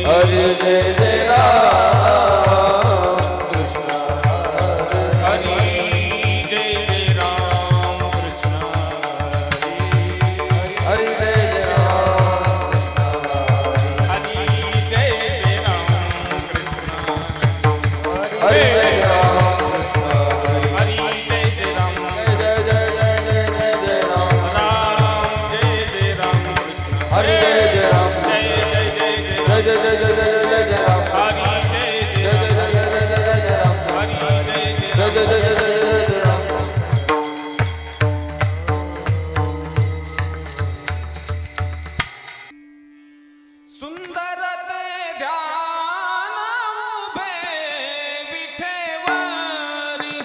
हरि जय जय राम कृष्ण हरि जय जय राम कृष्ण हरि जय जय राम हरि जय जय राम कृष्ण हरि जय राम हरि जय जय राम जय जय जय जय जय जय राम राम जय जय राम हरि जय जय राम जय जय जय जय जय जय जय जय जय जय जय राम हरि जय जय जय जय जय जय जय जय राम हरि जय जय जय जय जय जय जय जय राम सुंदर ते ध्यान उभे विठेवरी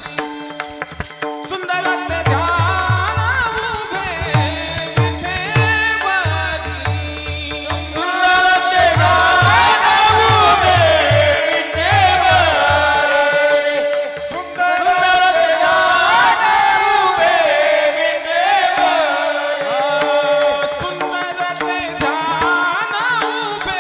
सुंदर ते ध्यान उभे विठेवरी सुंदर ते ध्यान उभे विठेवरी सुंदर ते ध्यान उभे विठेवरी सुंदर ते ध्यान उभे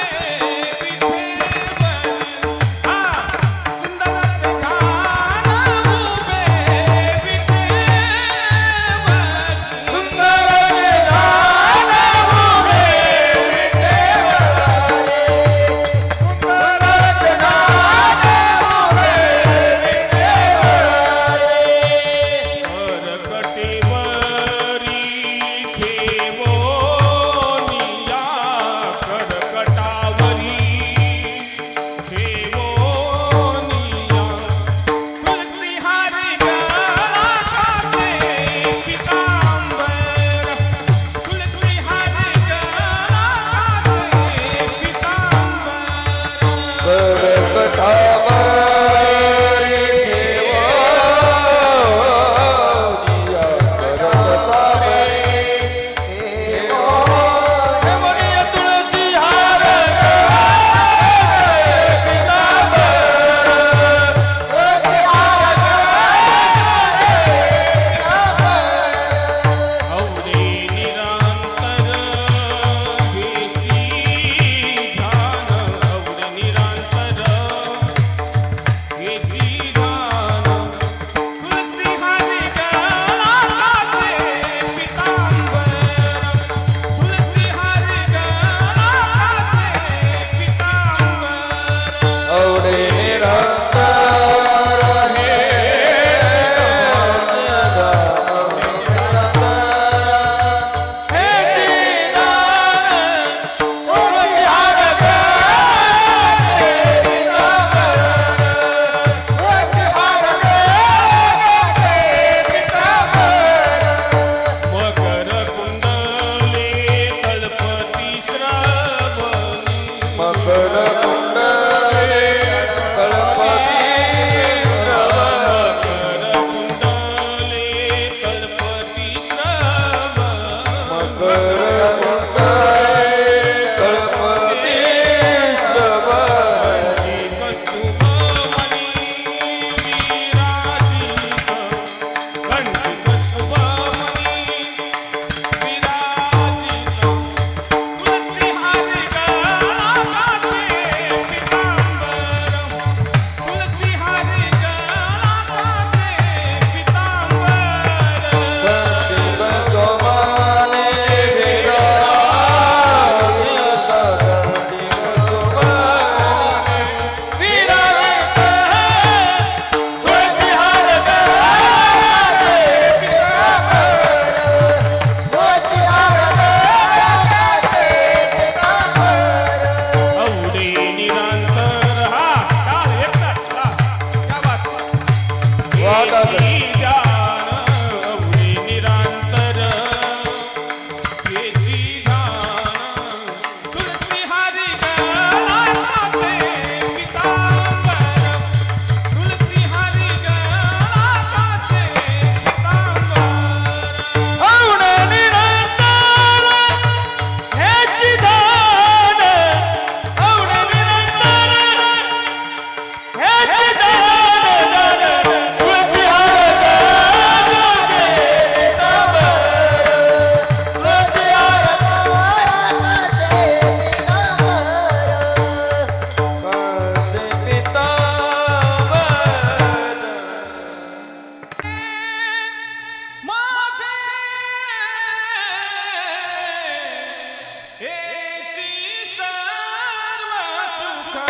तुका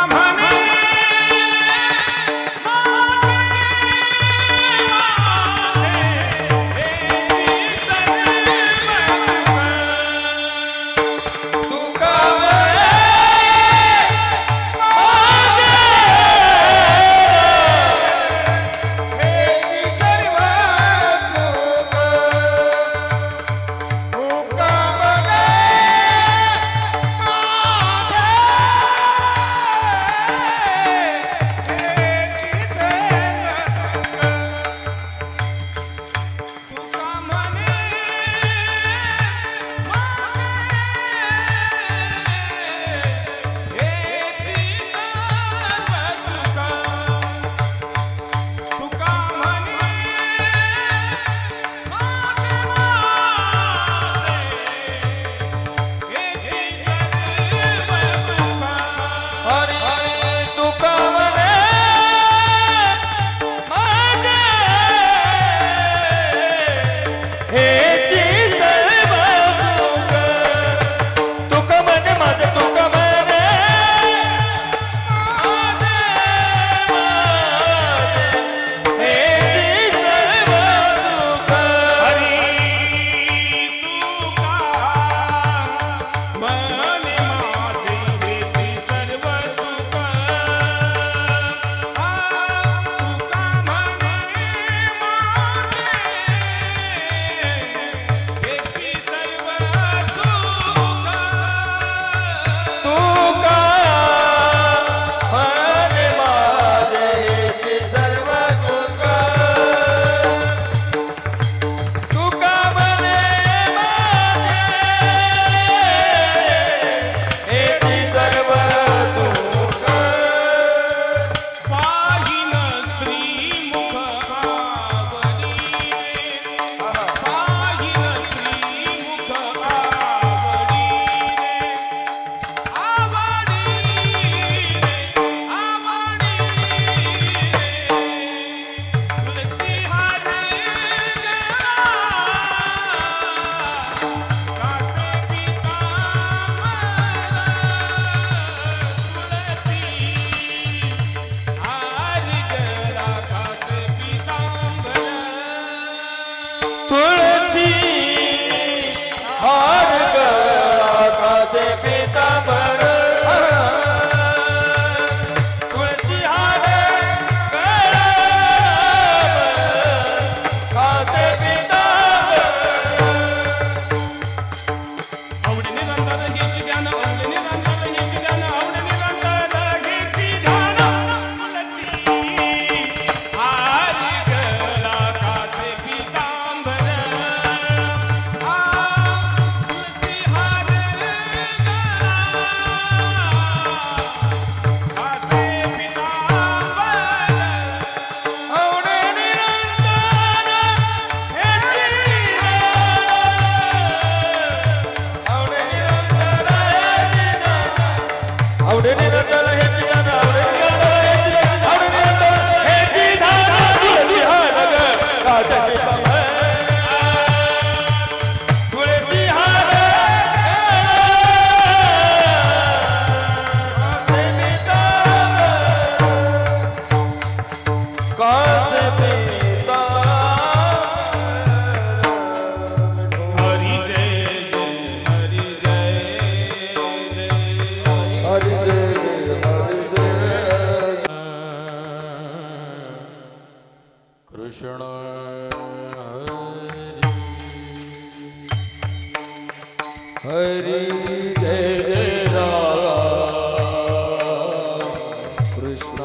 म्हणे तुका हरी जय जय राम कृष्ण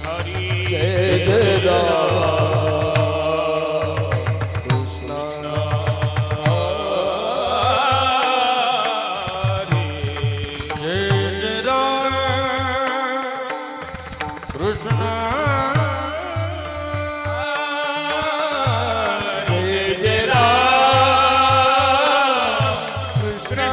हरी जय जय राम कृष्ण हरी जय जय राम कृष्ण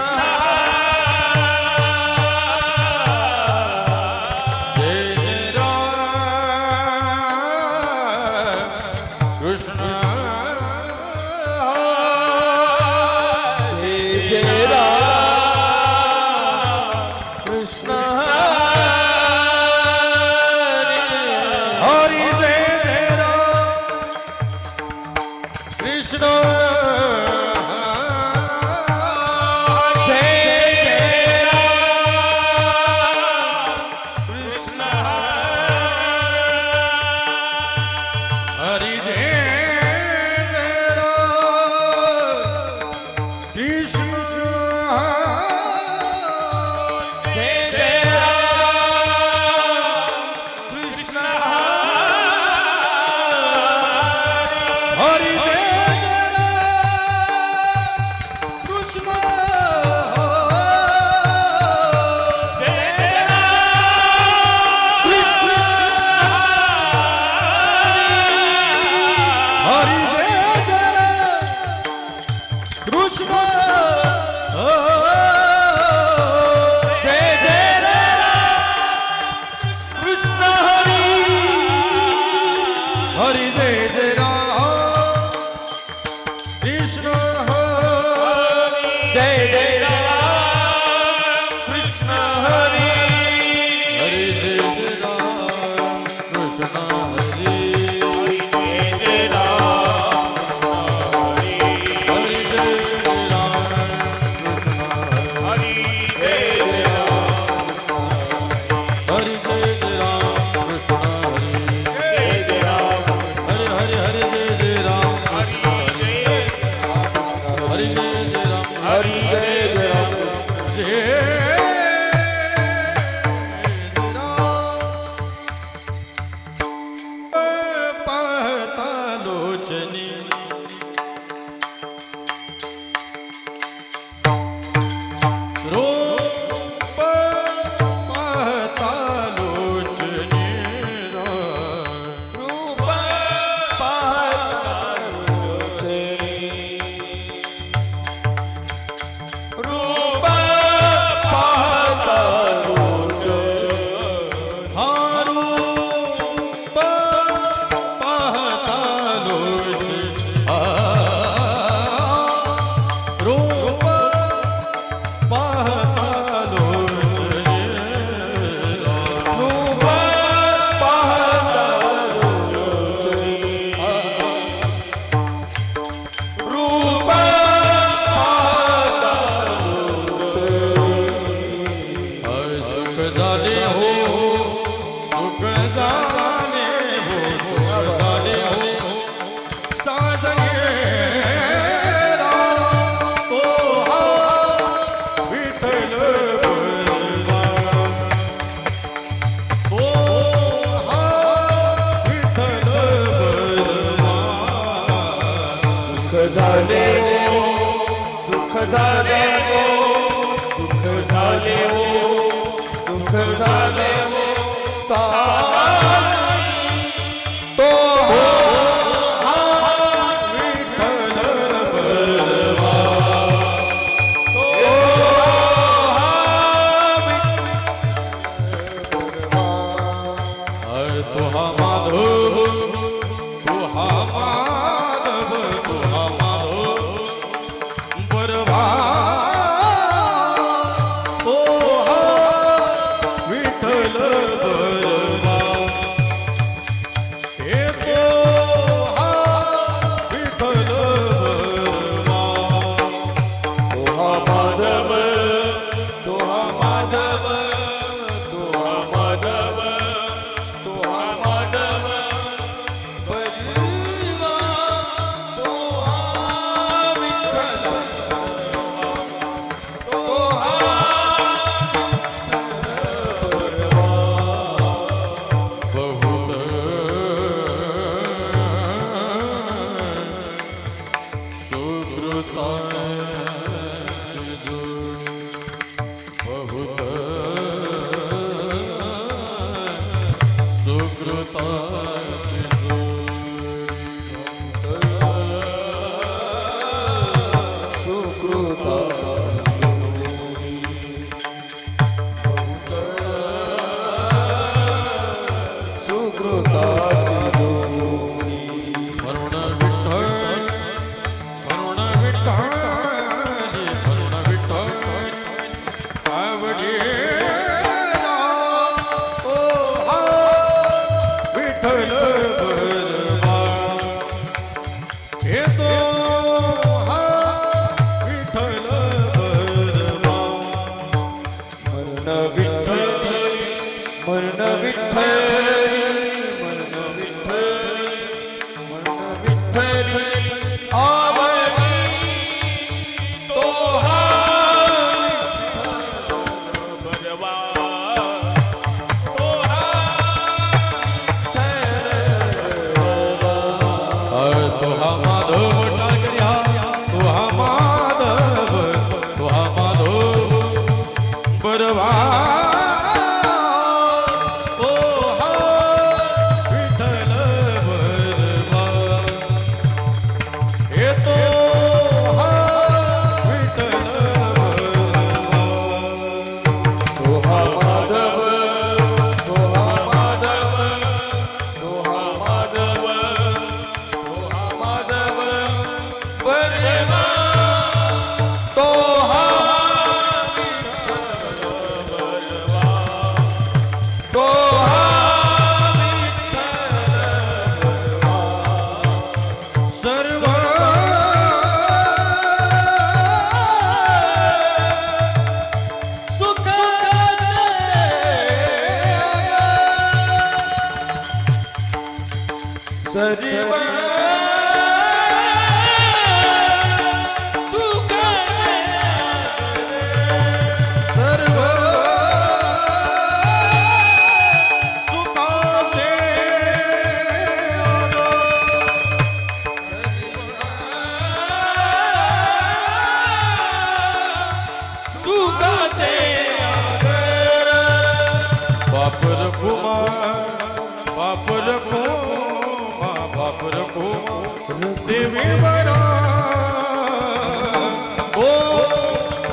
झाले हो सुख झाले हो सुख झाले हो साजने तो हा विठ्ठल बलवा तो हा विठ्ठल बलवा सुख झाले हो सुख झाले हो सुख झाले हो सुख झाले हो साजनी तो हा विठ्ठल बलवा तो हा अरे तो हा माधव तो हा माधव तो हा माधव बरवा तो हा विठ्ठल बलवा हे तो हा विठ्ठल बलवा तो हा माधव तो हा माधव तो हा माधव तो हा माधव बलवा तो हा विठ्ठल तो हा बहुत सुकृताय बहुत वरुण विठ्ठल वरुण विठ्ठल आवडे ओ हा विठ्ठल बलवा हे तो हा विठ्ठल बलवा मरण विठ्ठल मरण विठ्ठल मरण विठ्ठल मरण विठ्ठल आवडी तो हा बलवा तो हा तो हा माधव टाकर्या तो हा माधव तो हा माधव बरवा तो हा विठ्ठल बलवा हे तो हा विठ्ठल बलवा तो हा माधव तो हा माधव तो हा माधव तो हा माधव बलवा तो हा विठ्ठल बलवा तो हा विठ्ठल बलवा सर्व सुख सर्व सुख सर्व सुखाचे सुखाचे आगर बापर कुमा बापर कुमा बापर कुमा देवी बरा ओ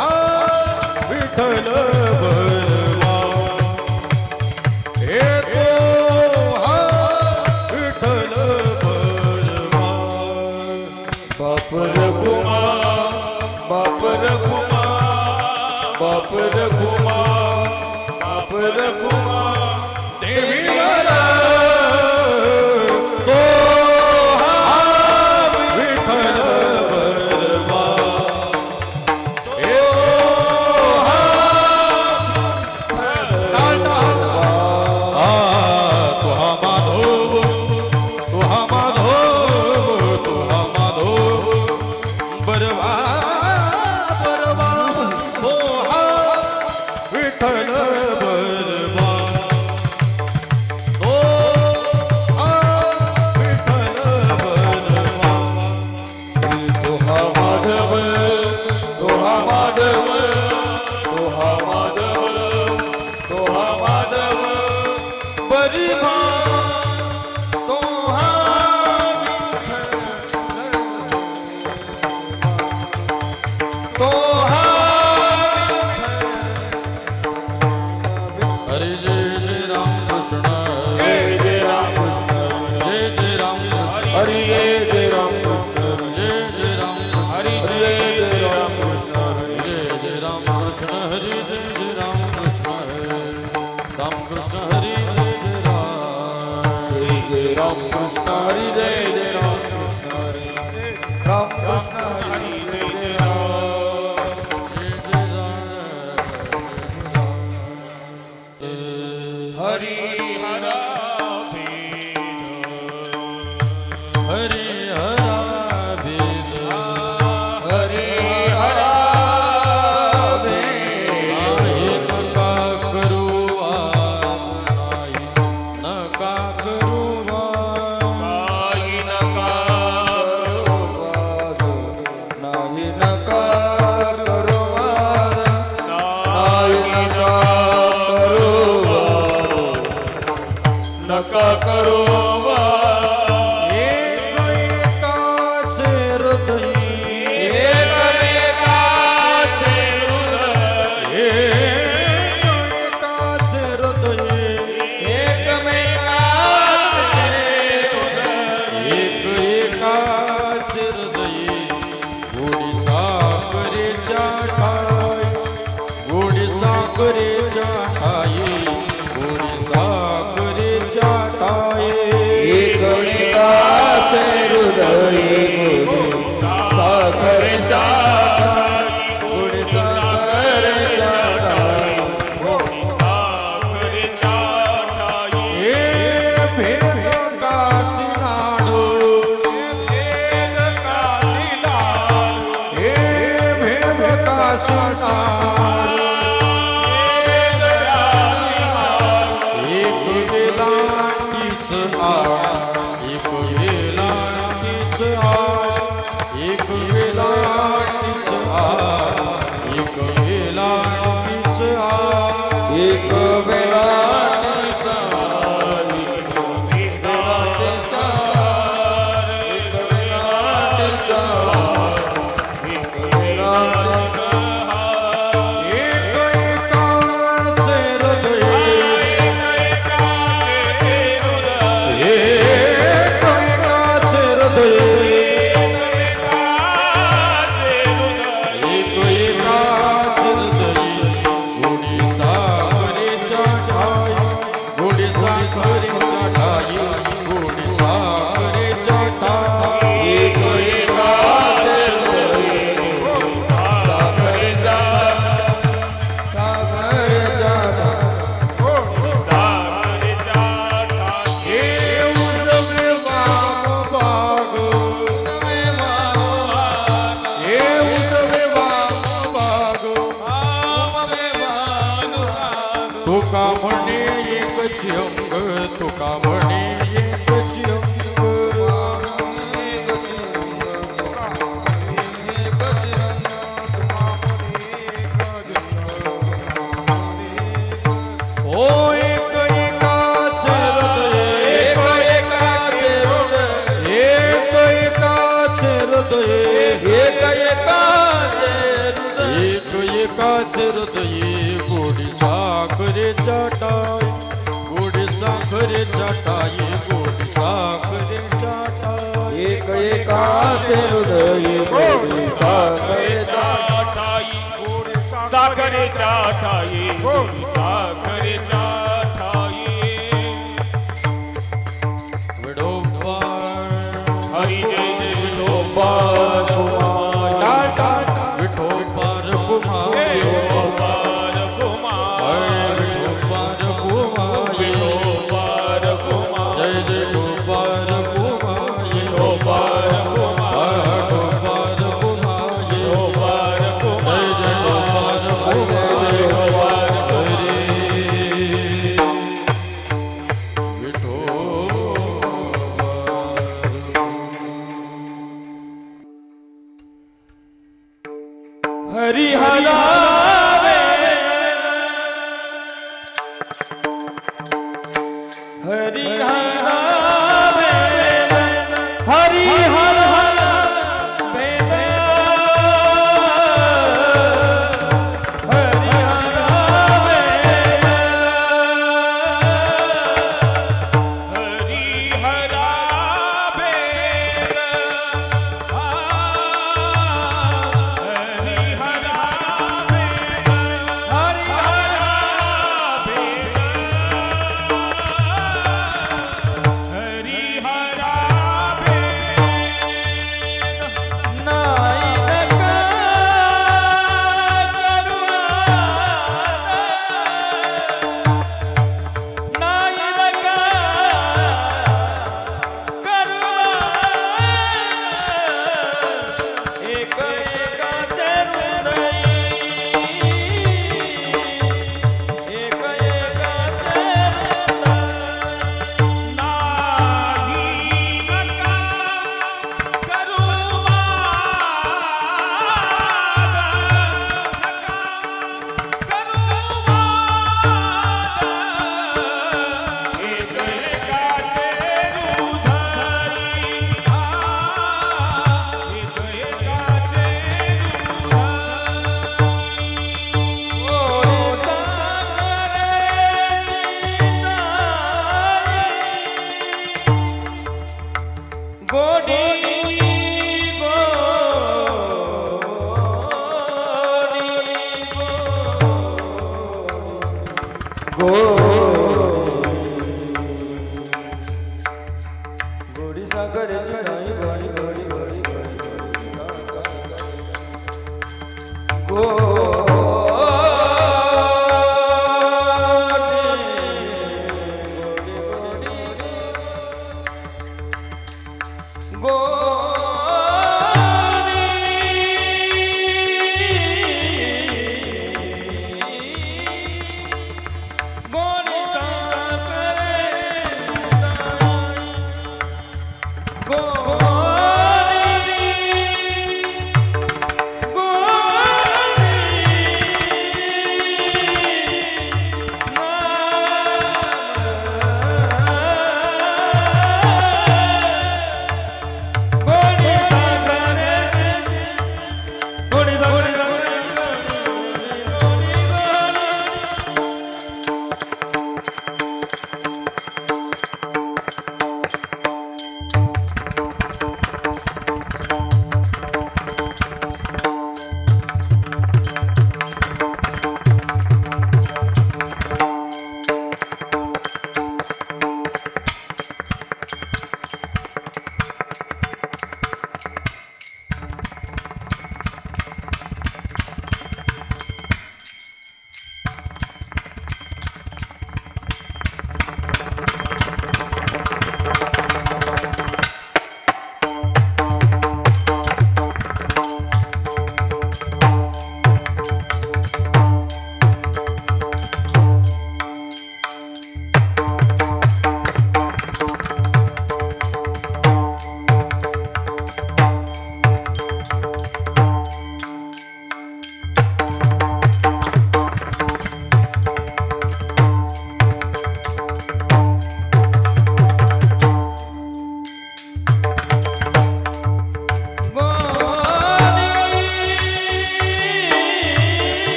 हा विठ्ठल बलवा हे तो हा विठ्ठल बलवा बाप रघुमा बाप रघुमा बाप रघुमा बाप रघुमा देवी बरा तो हा विठ्ठल बलवा हे तो हा हरे जय जय राम कृष्ण जय जय राम कृष्ण जय जय राम कृष्ण हरि जय जय राम कृष्ण जय जय राम कृष्ण हरि जय जय राम कृष्ण जय जय राम कृष्ण हरे जय जय राम कृष्ण राम कृष्ण हरे जय जय राम जय जय राम कृष्ण हरि जय जय राम कृष्ण राम कृष्ण हरि जय जय राम जय जय राम हरि हरा हरे हरा भेद हरि हरा नाही नका करू नाही नका करू काही नका नाही नका करू नाही नका नका करू एकाच हृदयी एकमेकाचे हृदय एकाच हृदयी एकमेकाचे हृदय एकाच हृदयी गोडी साखरेच्या ठाई गोडी साखरेच्या ठाई गोडी साखरेच्या ठाई एकमेकाचे हृदय गोडी साखरेच्या गोडी साखरेच्या हे भेद काशी नाडो हे भेद काशी नाडो एक वेलांटीस एक वेलांटीस एक वेलांटीस एक वेलांटीस एक वेळा एक एकाच हृदय एक एकाच हृदय एक एकाच हृदय गोडी साखरेच्या ठाई गोडी साखरेच्या ठाई गोडी साखरेच्या ठाई एक एकाचे हृदय साखरेच्या हे उजवे वाम बाग हे उजवे वाम बाग तुका म्हणे एकच अंग तुका म्हणे एकच अंग ओ एक एकाच हृदय एक एकाचे हृदय एक एकाच हृदय एक एकाचे हृदय एक एकाच हृदय गोडी साखरेच्या टाई गोडी साखरेच्या टाई गोडी साखरेच्या टाई एक एकाचे हृदय गोडी साखरेच्या साखरेच्या ठाई साखरेच्या ठाई विडोबा हरी जय जय गोपाल कुमार टाटा विठोबार कुमार गोपाल कुमार विठोबार कुमार गोपाल कुमार जय जय गोपाल कुमार गोपाल कुमार गोपाल कुमार गोपाल जय कुमार जय गोपाल कुमार हरी हरावे हरी हरावे हरी हरावे हरी हरावे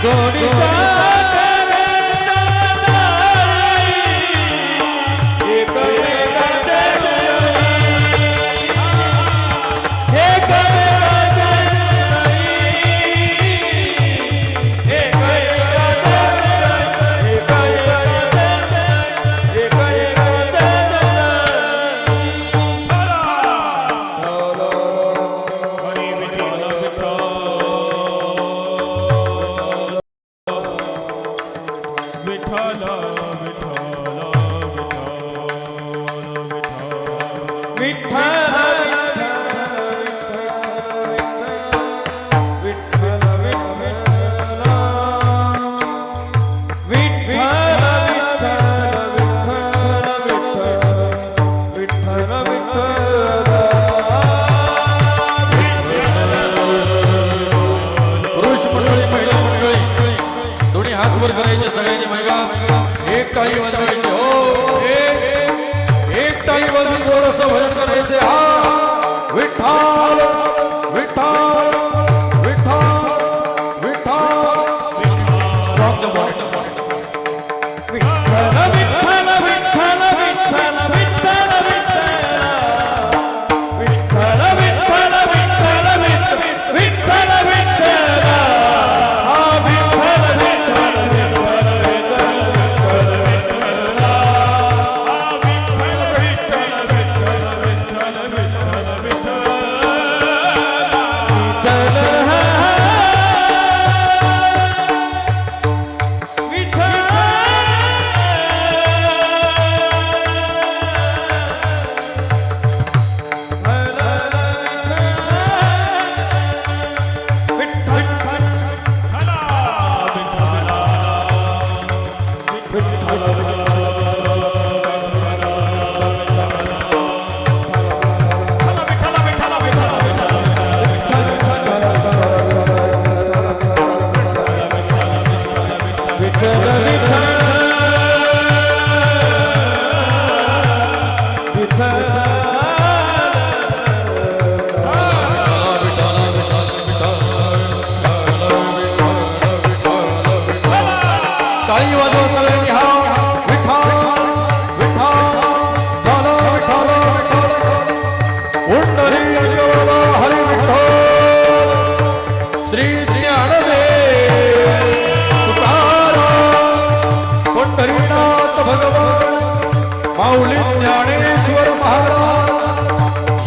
गोडीचा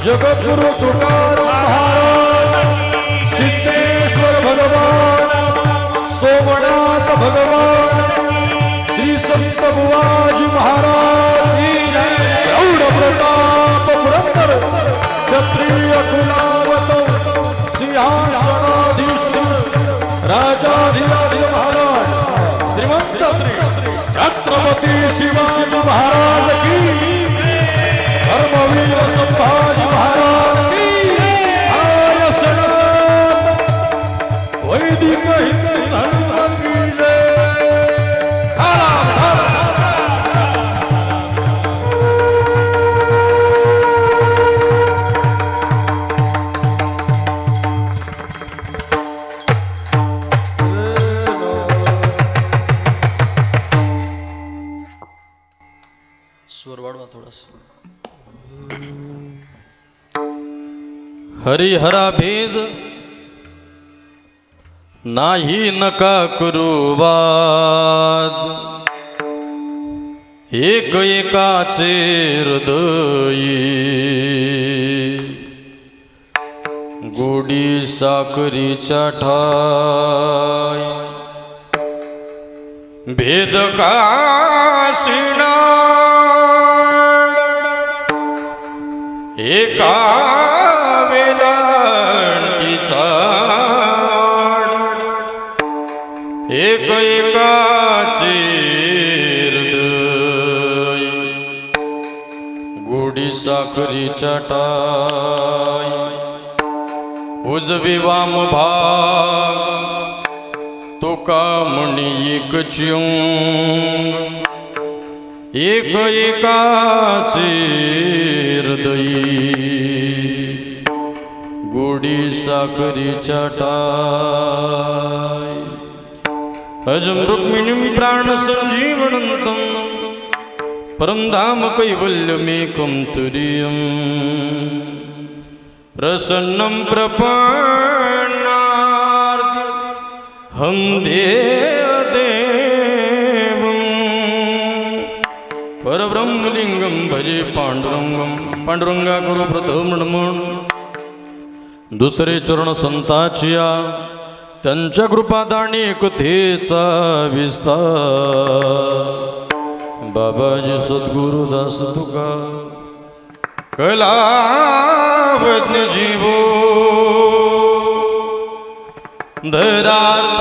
जगद्गुरु तुकाराम महाराज, सिद्धेश्वर भगवान, सोमनाथ भगवान, श्री संत बुवाजी महाराज, प्रौढ प्रताप पुरंदर क्षत्रिय कुलावत सिंहासनाधीश राजाधिराज महाराज श्रीमंत श्री छत्रपती शिवाजी महाराज की, धर्मवीर संभाजी महाराज की, आर्य सनातन वैदिक हिंदू धर्म की जय। स्वर वाढवा थोडासा. हरिहरा भेद नाही नका करू वाद, एक एकाचे हृदयी गोडी साखरीच्या ठाय, भेद कासिना एका वेलांटीचा, एक एकाचे हृदय गोडी साखरीच्या टाय, उजवी वाम भाग तुका म्हणी एक च्युंग, एक एकाचे हृदयी गोडी साखरीच्या टाय, अजं रुक्मिणीं प्राणसञ्जीवनन्तं परं धाम कैवल्यमेकं तुरीयम् प्रसन्नं प्रपन्नार्तिहं देवदेवं परब्रह्मलिंगं भजे पांडुरंगं पांडुरंगा गुरु प्रथम नमन दुसरे चरण संताचिया त्यांच्या कृपादानी कथेचा विस्तार बाबाजी सद्गुरुदास तुका कलावज्ञ जीवो धरार्तावतार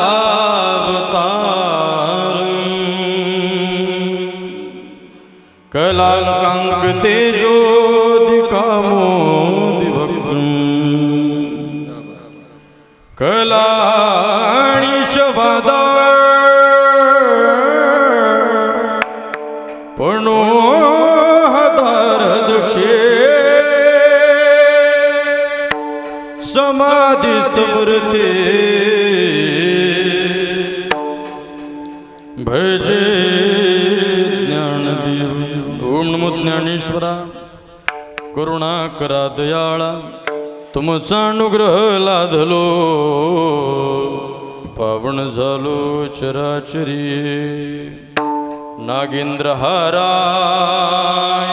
कलाकांक तेजोदिकामोदिभक्तम् कलाणीशवादा पणोहदारदक्षे समाधिस्तमृते भजे ज्ञानदेव ओम नमो ज्ञानेश्वरा करुणाकरा दयाळा तुमचा अनुग्रह लाधलो पावन झालो चराचरी नागेंद्र हाराय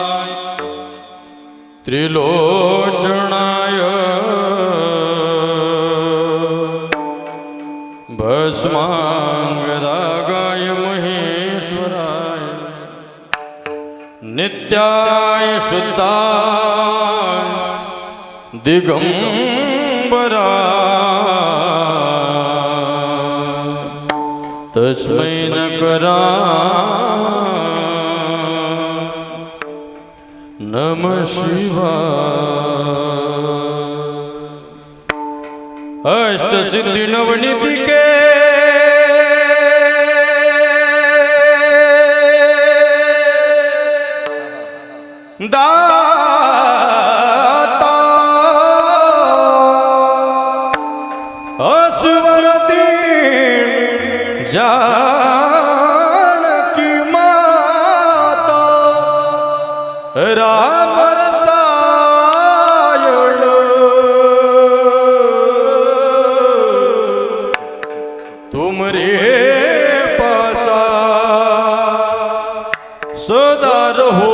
त्रिलोचनाय भस्मांगरागाय महेश्वराय नित्याय शुद्धाय दिगंबरा तस्मै नकरा नमः शिवाय अष्टसिद्धि नवनीति के दाता असुरती जानकी माता राम रसायन तुमरे पासा सदा रहो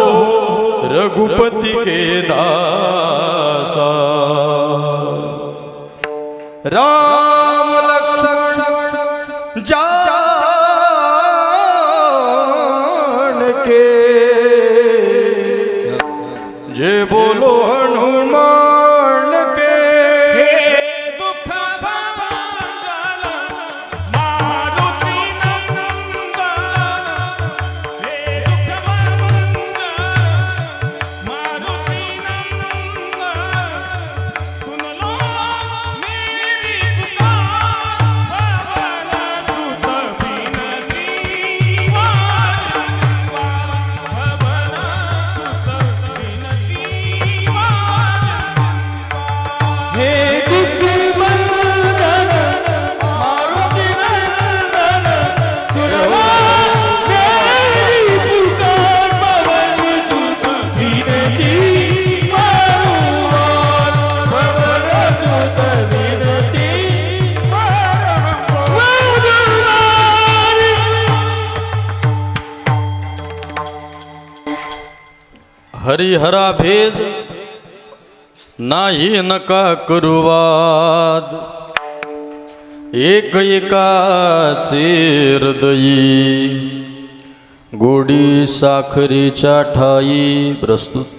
रघुपति के दासा राम लक्ष्मण जान के जे बोलो हनुमान के दुःख भंजन मारुति नंदन हे दुःख भंजन मारुति नंदन सुन लो मेरी पुकार भवन सुत बिनती हे दुख भंजन मारुति नंदन सुनवा मेरी पुकार पवन सुत बिनती बारंबार पवन सुत बिनती बारंबार। हरिहरा भेद नाही नका करुवाद एक एकाचे हृदयी गोडी साखरेच्या ठाई प्रस्तुत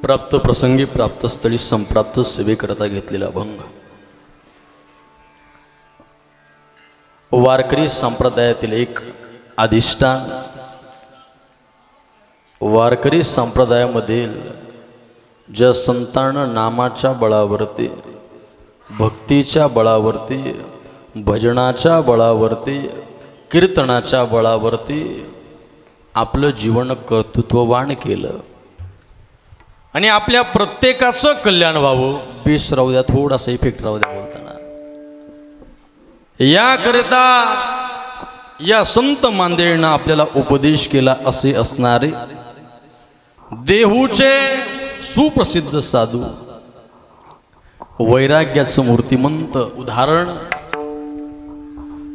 प्राप्त प्रसंगी प्राप्त स्थळी संप्राप्त सेवेकरता घेतलेला अभंग वारकरी संप्रदायातील एक अधिष्ठान वारकरी संप्रदायामधील ज्या संतांना नामाच्या बळावरती भक्तीच्या बळावरती भजनाच्या बळावरती कीर्तनाच्या बळावरती आपलं जीवन कर्तृत्ववान केलं आणि आपल्या प्रत्येकाचं कल्याण व्हावं. बेस राहू द्या, थोडासा इफेक्ट राहू द्या बोलताना. याकरिता या संत मांदेळनं आपल्याला उपदेश केला असे असणारे देहूचे सुप्रसिद्ध साधू, वैराग्याचं मूर्तिमंत उदाहरण,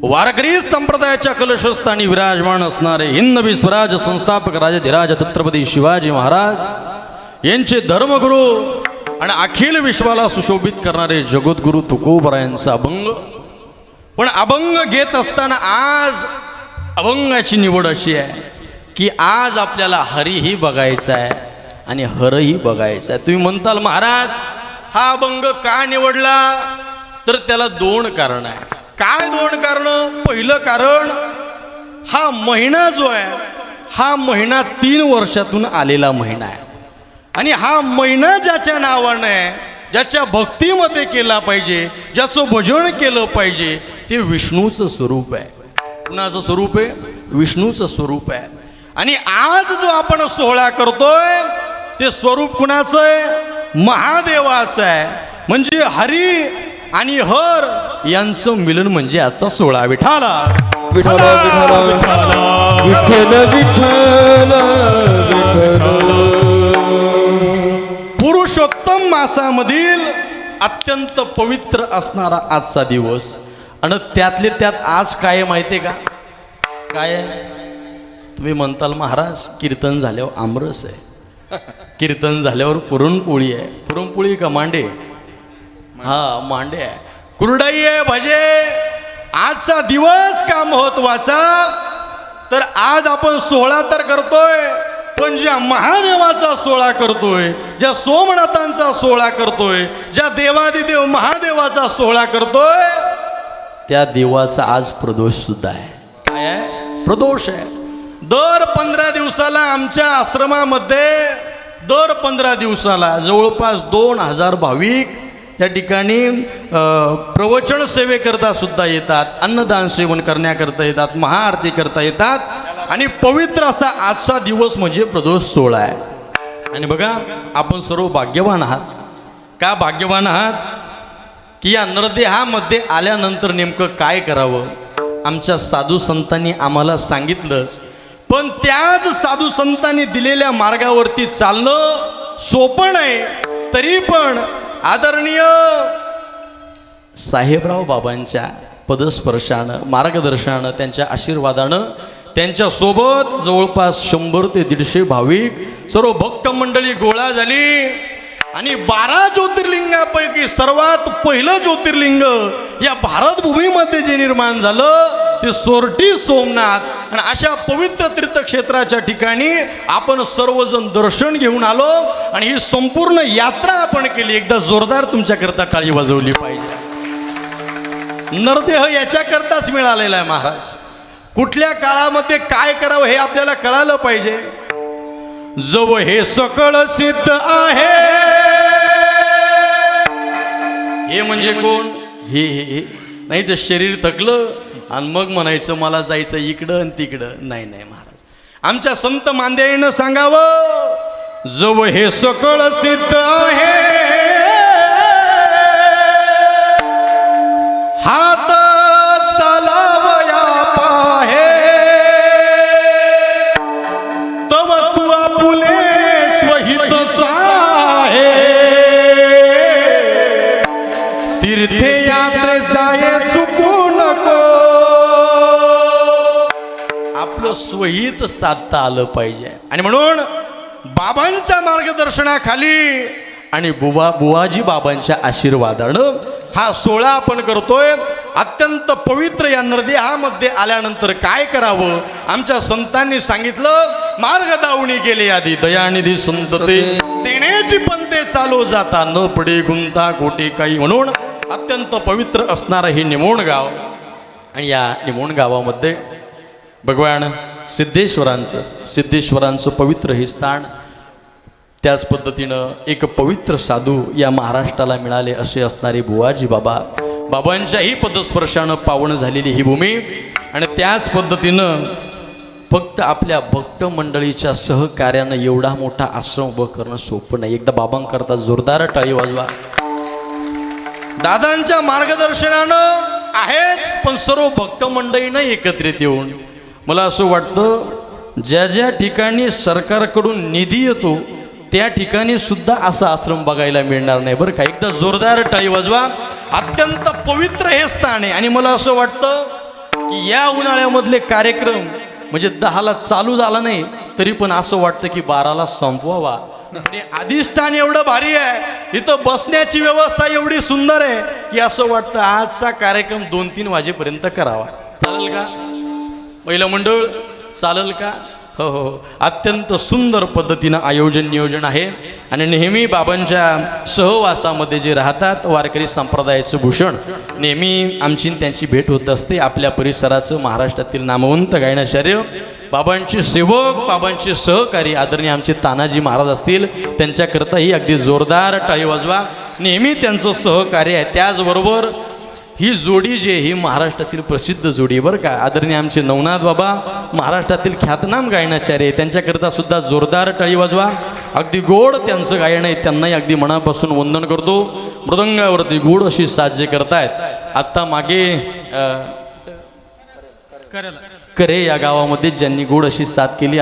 वारकरी संप्रदायाच्या कलशस्थानी विराजमान असणारे हिंदवी स्वराज संस्थापक राजाधिराज छत्रपती शिवाजी महाराज यांचे धर्मगुरू आणि अखिल विश्वाला सुशोभित करणारे जगद्गुरु तुकोबरायांचा अभंग. पण अभंग घेत असताना आज अभंगाची निवड अशी आहे की आज आपल्याला हरिही बघायचा आहे आणि हरही बघायचा आहे. तुम्ही म्हणताल महाराज हा अभंग का निवडला, तर त्याला दोन कारण आहे. काय दोन कारण? पहिलं कारण, हा महिना जो आहे हा महिना 3 वर्षातून आलेला महिना आहे आणि हा महिना ज्याच्या नावानं आहे, ज्याच्या भक्तीमध्ये केला पाहिजे, ज्याचं भजन केलं पाहिजे, ते विष्णूचं स्वरूप आहे. कुणाचं स्वरूप आहे? विष्णूचं स्वरूप आहे. आणि आज जो आपण सोहळा करतोय ते स्वरूप कुणाचं आहे? महादेवाचं आहे. म्हणजे हरी आणि हर यांचं मिलन म्हणजे आजचा सोहळा. विठाला विठ्ठल विठ्ठल विठ्ठल पुरुषोत्तम मासामधील अत्यंत पवित्र असणारा आजचा दिवस. आणि त्यातले त्यात आज काय माहिती आहे का? काय आहे? तुम्ही म्हणताल महाराज कीर्तन झाल्यावर आमरस आहे, कीर्तन झाल्यावर पुरणपोळी आहे. पुरणपोळी का मांडे? हा, मांडे आहे, कुरडाई आहे, भजे. आजचा दिवस का महत्वाचा? तर आज आपण सोहळा तर करतोय, पण ज्या महादेवाचा सोहळा करतोय, ज्या सोमनाथांचा सोहळा करतोय, ज्या देवादिदेव महादेवाचा सोहळा करतोय, त्या देवाचा आज प्रदोष सुद्धा आहे. काय आहे? प्रदोष आहे. दर 15 दिवसाला आमच्या आश्रमामध्ये दर 15 दिवसाला जवळपास 2000 भाविक त्या ठिकाणी प्रवचन सेवेकरता सुद्धा येतात, अन्नदान सेवन करण्याकरता येतात, महाआरती करता येतात. आणि पवित्र असा आजचा दिवस म्हणजे प्रदोष सोहळा आहे. आणि बघा आपण सर्व भाग्यवान आहात. का भाग्यवान आहात? की या नरदेहामध्ये आल्यानंतर नेमकं काय करावं आमच्या साधू संतांनी आम्हाला सांगितलंच. पण त्याच साधू संतांनी दिलेल्या मार्गावरती चालणं सोपं नाही. तरी पण आदरणीय साहेबराव बाबांच्या पदस्पर्शानं, मार्गदर्शनानं, त्यांच्या आशीर्वादानं त्यांच्यासोबत जवळपास 100 ते 150 भाविक सर्व भक्त मंडळी गोळा झाली. आणि 12 ज्योतिर्लिंगापैकी सर्वात पहिलं ज्योतिर्लिंग या भारतभूमीमध्ये जे निर्माण झालं ते सोरटी सोमनाथ. आणि अशा पवित्र तीर्थक्षेत्राच्या ठिकाणी आपण सर्वजण दर्शन घेऊन आलो आणि ही संपूर्ण यात्रा आपण केली. एकदा जोरदार तुमच्याकरता टाळी वाजवली पाहिजे. नरदेह याच्याकरताच मिळालेला आहे महाराज. कुठल्या काळामध्ये काय करावं हे आपल्याला कळालं पाहिजे. जव हे सकळ सिद्ध आहे. हे म्हणजे कोण? हे नाही तर शरीर थकलं आणि मग म्हणायचं मला जायचं इकडं आणि तिकडं. नाही नाही महाराज, आमच्या संत मांदेळीनं सांगावं जव हे सकळ सिद्ध आहे. हात चालावया पाहे तव तू आपुले स्वहित साहे. तीर्थे यात्रे जाये चुकू नको. आपलं स्वहित साधता आलं पाहिजे. आणि म्हणून बाबांच्या मार्गदर्शनाखाली आणि बुवाजी बाबांच्या आशीर्वादानं हा सोहळा आपण करतोय. अत्यंत पवित्र या नरदेहामध्ये आल्यानंतर काय करावं आमच्या संतांनी सांगितलं. मार्ग दावणी गेले आधी दयानिधी संतते तेनेची पंते चालू जाता न पडे गुंता कोटी काही. म्हणून अत्यंत पवित्र असणारं हे निमोण गाव. आणि या निमोण गावामध्ये भगवान सिद्धेश्वरांचं पवित्र हे स्थान. त्याच पद्धतीनं एक पवित्र साधू या महाराष्ट्राला मिळाले असे असणारे बुवाजी बाबा. बाबांच्याही पदस्पर्शानं पावन झालेली ही भूमी. आणि त्याच पद्धतीनं फक्त आपल्या भक्त मंडळीच्या सहकार्यानं एवढा मोठा आश्रम उभं करणं सोपं नाही. एकदा बाबांकरता जोरदार टाळी वाजवा. दादांच्या मार्गदर्शनानं आहेच, आपण सर्व भक्त मंडळीनं एकत्रित येऊन, मला असं वाटतं ज्या ज्या ठिकाणी सरकारकडून निधी येतो त्या ठिकाणी सुद्धा असा आश्रम बघायला मिळणार नाही बरं का. एकदा जोरदार टाळी वाजवा. अत्यंत पवित्र हे स्थान आहे आणि मला असं वाटतं की या उन्हाळ्यामधले कार्यक्रम म्हणजे 10ला चालू झाला नाही तरी पण असं वाटतं की 12ला संपवावा. आणि अधिष्ठान एवढं भारी आहे, इथं बसण्याची व्यवस्था एवढी सुंदर आहे की असं वाटतं आजचा कार्यक्रम 2-3 वाजेपर्यंत करावा. चालेल का पहिलं मंडळ? चालेल का? हो हो हो. अत्यंत सुंदर पद्धतीनं आयोजन नियोजन आहे आणि नेहमी बाबांच्या सहवासामध्ये जे राहतात वारकरी संप्रदायाचं भूषण, नेहमी आमची त्यांची भेट होत असते. आपल्या परिसराचं महाराष्ट्रातील नामवंत गायनाचार्य बाबांचे सेवक, बाबांचे सहकारी आदरणीय आमचे तानाजी महाराज असतील, त्यांच्याकरताही अगदी जोरदार टाळी वाजवा. नेहमी त्यांचं सहकार्य आहे. त्याचबरोबर ही जोडी जी ही महाराष्ट्रातील प्रसिद्ध जोडी बरं का. आदरणीय आमचे नवनाथ बाबा महाराष्ट्रातील ख्यातनाम गायनाचार्य, त्यांच्याकरता सुद्धा जोरदार टाळी वाजवा. अगदी गोड त्यांचं गायन आहे, त्यांनाही अगदी मनापासून वंदन करतो. मृदंगावरती गोड अशी साथ जे करतायत. आत्ता मागे करे या गावामध्ये ज्यांनी गोड अशी साथ केली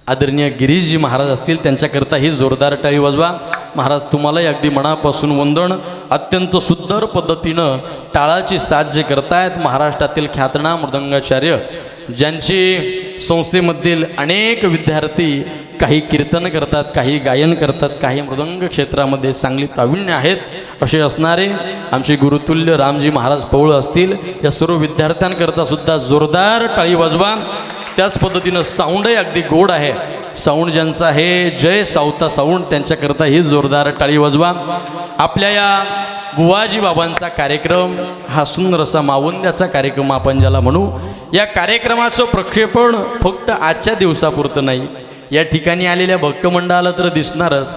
आदरणीय गिरीशजी महाराज असतील, त्यांच्याकरता ही जोरदार टाळी वाजवा. महाराज तुम्हालाही अगदी मनापासून वंदन. अत्यंत सुंदर पद्धतीनं टाळाची साथ जे करतायत महाराष्ट्रातील ख्यातनाम मृदंगाचार्य, ज्यांची संस्थेमधील अनेक विद्यार्थी काही कीर्तन करतात, काही गायन करतात, काही मृदंग क्षेत्रामध्ये चांगली प्रावीण्य आहेत, असे असणारे आमचे गुरुतुल्य रामजी महाराज पौळ असतील, या सर्व विद्यार्थ्यांकरता सुद्धा जोरदार टाळी वाजवा. त्याच पद्धतीनं साऊंडही अगदी गोड आहे. साऊंड ज्यांचा आहे जय सावता साऊंड, त्यांच्याकरता ही जोरदार टाळी वाजवा. आपल्या या बुवाजी बाबांचा कार्यक्रम हा सुंदर असा मावंद्याचा कार्यक्रम आपण ज्याला म्हणू, या कार्यक्रमाचं प्रक्षेपण फक्त आजच्या दिवसापुरतं नाही, या ठिकाणी आलेल्या भक्तमंडळाला तर दिसणारच,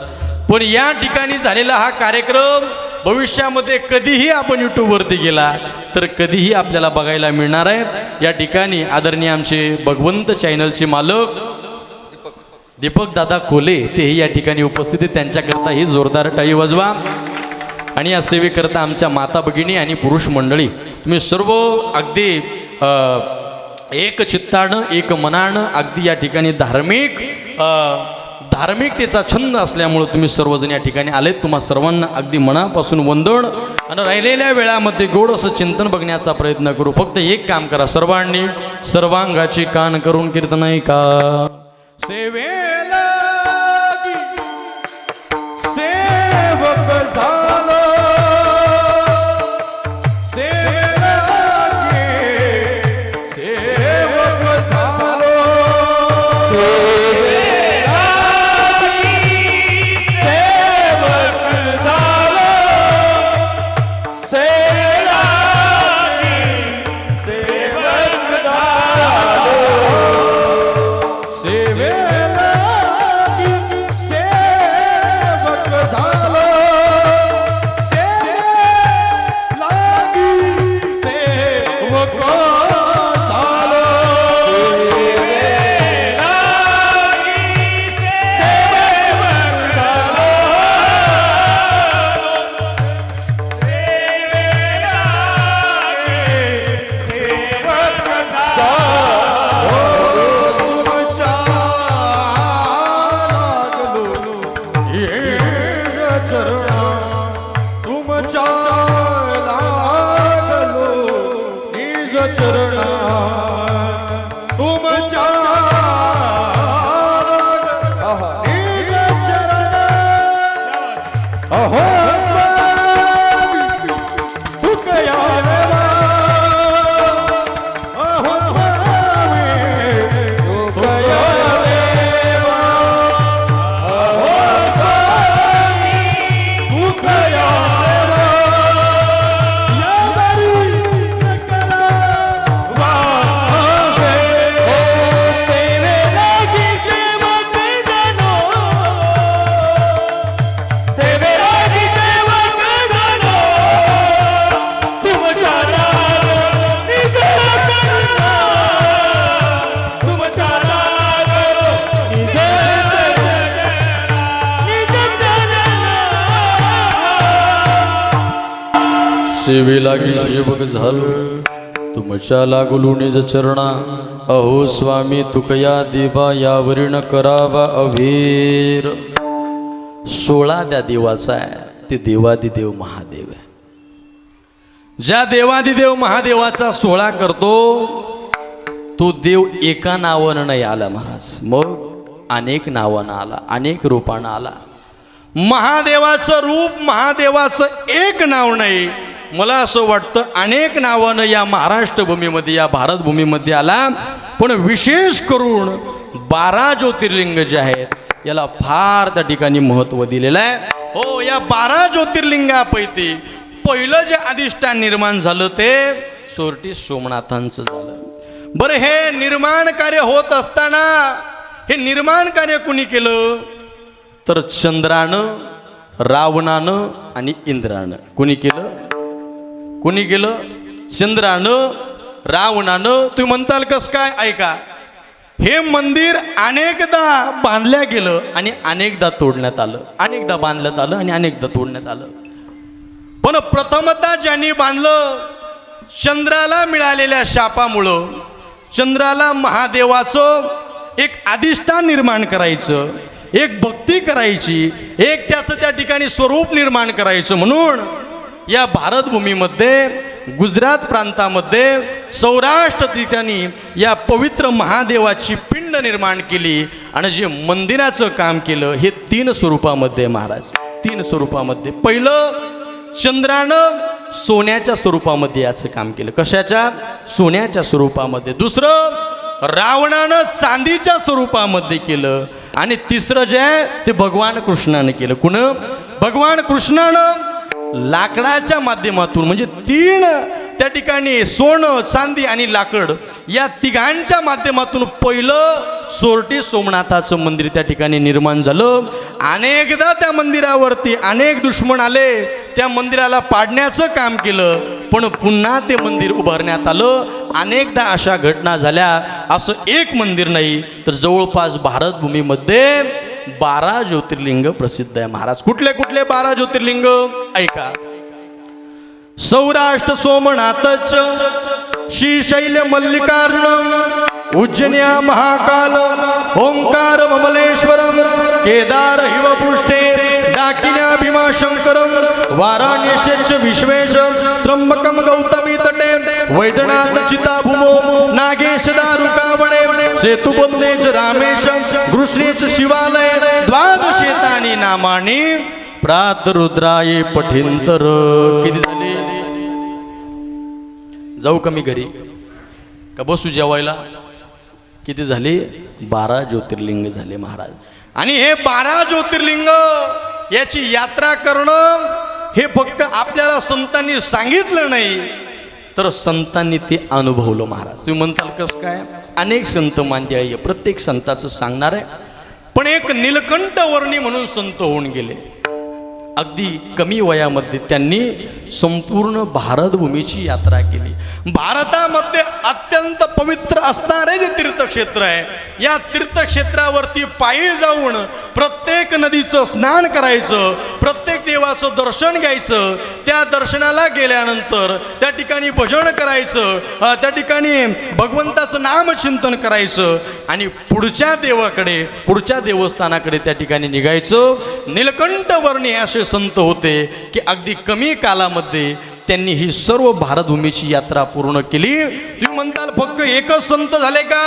पण या ठिकाणी झालेला हा कार्यक्रम भविष्यामध्ये कधीही आपण यूट्यूबवरती गेला तर कधीही आपल्याला बघायला मिळणार आहेत. या ठिकाणी आदरणीय आमचे भगवंत चॅनलचे मालक दीपक दादा कोले तेही या ठिकाणी उपस्थित आहेत, त्यांच्याकरता ही जोरदार टाळी वाजवा. आणि या सेवेकरता आमच्या माता भगिनी आणि पुरुष मंडळी, तुम्ही सर्व अगदी एक चित्तानं एक मनानं अगदी या ठिकाणी धार्मिकतेचा छंद असल्यामुळं तुम्ही सर्वजण या ठिकाणी आलेत. तुम्हा सर्वांना अगदी मनापासून वंदन. आणि राहिलेल्या वेळामध्ये गोड असं चिंतन बघण्याचा प्रयत्न करू. फक्त एक काम करा, सर्वांनी सर्वांगाची कान करून कीर्तन ऐका. सेवेला सेवक झालो, सेवेला सेवक झालो, सेवेला सेवक झालो, सेवेला सेवक झालो, सेवेला सेवक झालो, सेवेला सेवक झालो, सेवेला सेवक सेवे लागी सेवक झालो तुमच्या लागुलुणीज चरणा अहो स्वामी तुकया देवा यावरीन करावा अभीर 16 त्या देवाचा आहे ते देवादिदेव महादेव आहे. ज्या देवादिदेव महादेवाचा 16 करतो तो देव एका नावानं नाही आला महाराज, मग अनेक नावानं आला, अनेक रूपानं आला. महादेवाचं रूप, महादेवाचं एक नाव नाही, मला असं वाटतं अनेक नावानं या महाराष्ट्र भूमीमध्ये, या भारत भूमीमध्ये आला. पण विशेष करून 12 ज्योतिर्लिंग जे आहेत याला फार त्या ठिकाणी महत्त्व दिलेलं आहे. हो, या 12 ज्योतिर्लिंगापैकी पहिलं जे अधिष्ठान निर्माण झालं ते सोरटी सोमनाथांचं झालं. बरं, हे निर्माण कार्य होत असताना हे निर्माण कार्य कुणी केलं तर चंद्रानं, रावणानं आणि इंद्रानं. कुणी केलं? कुणी केलं? चंद्रानं, रावणानं. तुम्ही म्हणताल कसं काय? ऐका, हे मंदिर अनेकदा बांधल्या गेलं आणि अनेकदा तोडण्यात आलं, अनेकदा बांधण्यात आलं आणि अनेकदा तोडण्यात आलं. पण प्रथमतः ज्यांनी बांधलं, चंद्राला मिळालेल्या शापामुळं चंद्राला महादेवाचं एक अधिष्ठान निर्माण करायचं, एक भक्ती करायची, एक त्याचं त्या ठिकाणी स्वरूप निर्माण करायचं म्हणून या भारतभूमीमध्ये, गुजरात प्रांतामध्ये, सौराष्ट्र ठिकाणी या पवित्र महादेवाची पिंड निर्माण केली आणि जे मंदिराचं काम केलं हे 3 स्वरूपामध्ये महाराज, 3 स्वरूपामध्ये. पहिलं चंद्रानं सोन्याच्या स्वरूपामध्ये याचं काम केलं. कशाच्या? सोन्याच्या स्वरूपामध्ये. दुसरं रावणानं चांदीच्या स्वरूपामध्ये केलं आणि तिसरं जे आहे ते भगवान कृष्णानं केलं. कुण? भगवान कृष्णानं लाकडाच्या माध्यमातून, म्हणजे 3 त्या ठिकाणी सोनं, चांदी आणि लाकड या तिघांच्या माध्यमातून पहिलं सोरटी सोमनाथाचं मंदिर त्या ठिकाणी निर्माण झालं. अनेकदा त्या मंदिरावरती अनेक दुश्मन आले, त्या मंदिराला पाडण्याचं काम केलं, पण पुन्हा ते मंदिर उभारण्यात आलं. अनेकदा अशा घटना झाल्या. असं एक मंदिर नाही तर जवळपास भारतभूमीमध्ये 12 ज्योतिर्लिंग प्रसिद्ध आहे महाराज. कुठले कुठले 12 ज्योतिर्लिंग? ऐका. सौराष्ट्र सोमनाथच, श्रीशैल मल्लिकार्जुन, उज्जैन्या महाकाल, ओंकार ममलेश्वरम, केदार हिवपृष्ठे, डाकिन्या भीमाशंकरम, वाराणसीच विश्वेश, त्र्यंबकम गौतमी तटे, वैद्यनाथ चिताभूमो, नागेश दारुकावणे, सेतुबंदेच रामेश, कृष्णेच शिवालय, द्वादशेतानी नामानी प्रातरुद्राये पठिंतर. किती झाले? जाऊ का मी घरी का बसू जेवायला? किती झाले? 12 ज्योतिर्लिंग झाले महाराज. आणि हे 12 ज्योतिर्लिंग याची यात्रा करणं हे फक्त आपल्याला संतांनी सांगितलं नाही तर संतांनी ते अनुभवलं महाराज. तुम्ही म्हणताल कसं काय? अनेक संत मांदियाळी आहे, प्रत्येक संताचं सांगणार आहे. पण एक नीलकंठ वर्णी म्हणून संत होऊन गेले. अगदी कमी वयामध्ये त्यांनी संपूर्ण भारतभूमीची यात्रा केली. भारतामध्ये अत्यंत पवित्र असणारे जे तीर्थक्षेत्र आहे, या तीर्थक्षेत्रावरती पायी जाऊन प्रत्येक नदीचं स्नान करायचं, प्रत्येक देवाचं दर्शन घ्यायचं, त्या दर्शनाला गेल्यानंतर त्या ठिकाणी भजन करायचं, त्या ठिकाणी भगवंताचं नामचिंतन करायचं आणि पुढच्या देवाकडे, पुढच्या देवस्थानाकडे त्या ठिकाणी निघायचं. नीलकंठ वर्णी असे संत होते की अगदी कमी कालामध्ये त्यांनी ही सर्व भारतभूमीची यात्रा पूर्ण केली. तुम्ही म्हणताल फक्त एकच संत झाले का?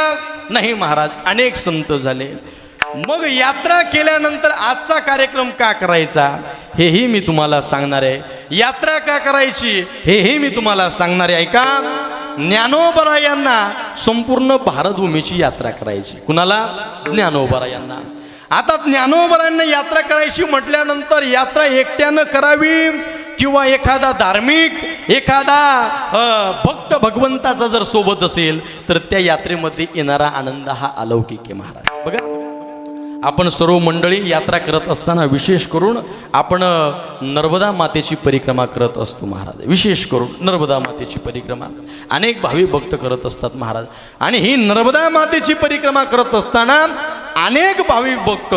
नाही महाराज, अनेक संत झाले. मग यात्रा केल्यानंतर आजचा कार्यक्रम का करायचा हेही मी तुम्हाला सांगणार आहे. यात्रा का करायची हेही मी तुम्हाला सांगणार आहे. ऐका, ज्ञानोबरायांना संपूर्ण भारतभूमीची यात्रा करायची. कुणाला? ज्ञानोबरायांना. आता ज्ञानोबरायांना यात्रा करायची म्हटल्यानंतर यात्रा एकट्यानं करावी किंवा एखादा धार्मिक, एखादा भक्त भगवंताचा जर सोबत असेल तर त्या यात्रेमध्ये येणारा आनंद हा अलौकिक आहे महाराज. बघा, आपण सर्व मंडळी यात्रा करत असताना विशेष करून आपण नर्मदा मातेची परिक्रमा करत असतो महाराज. विशेष करून नर्मदा मातेची परिक्रमा अनेक भावी भक्त करत असतात महाराज. आणि ही नर्मदा मातेची परिक्रमा करत असताना अनेक भाविक भक्त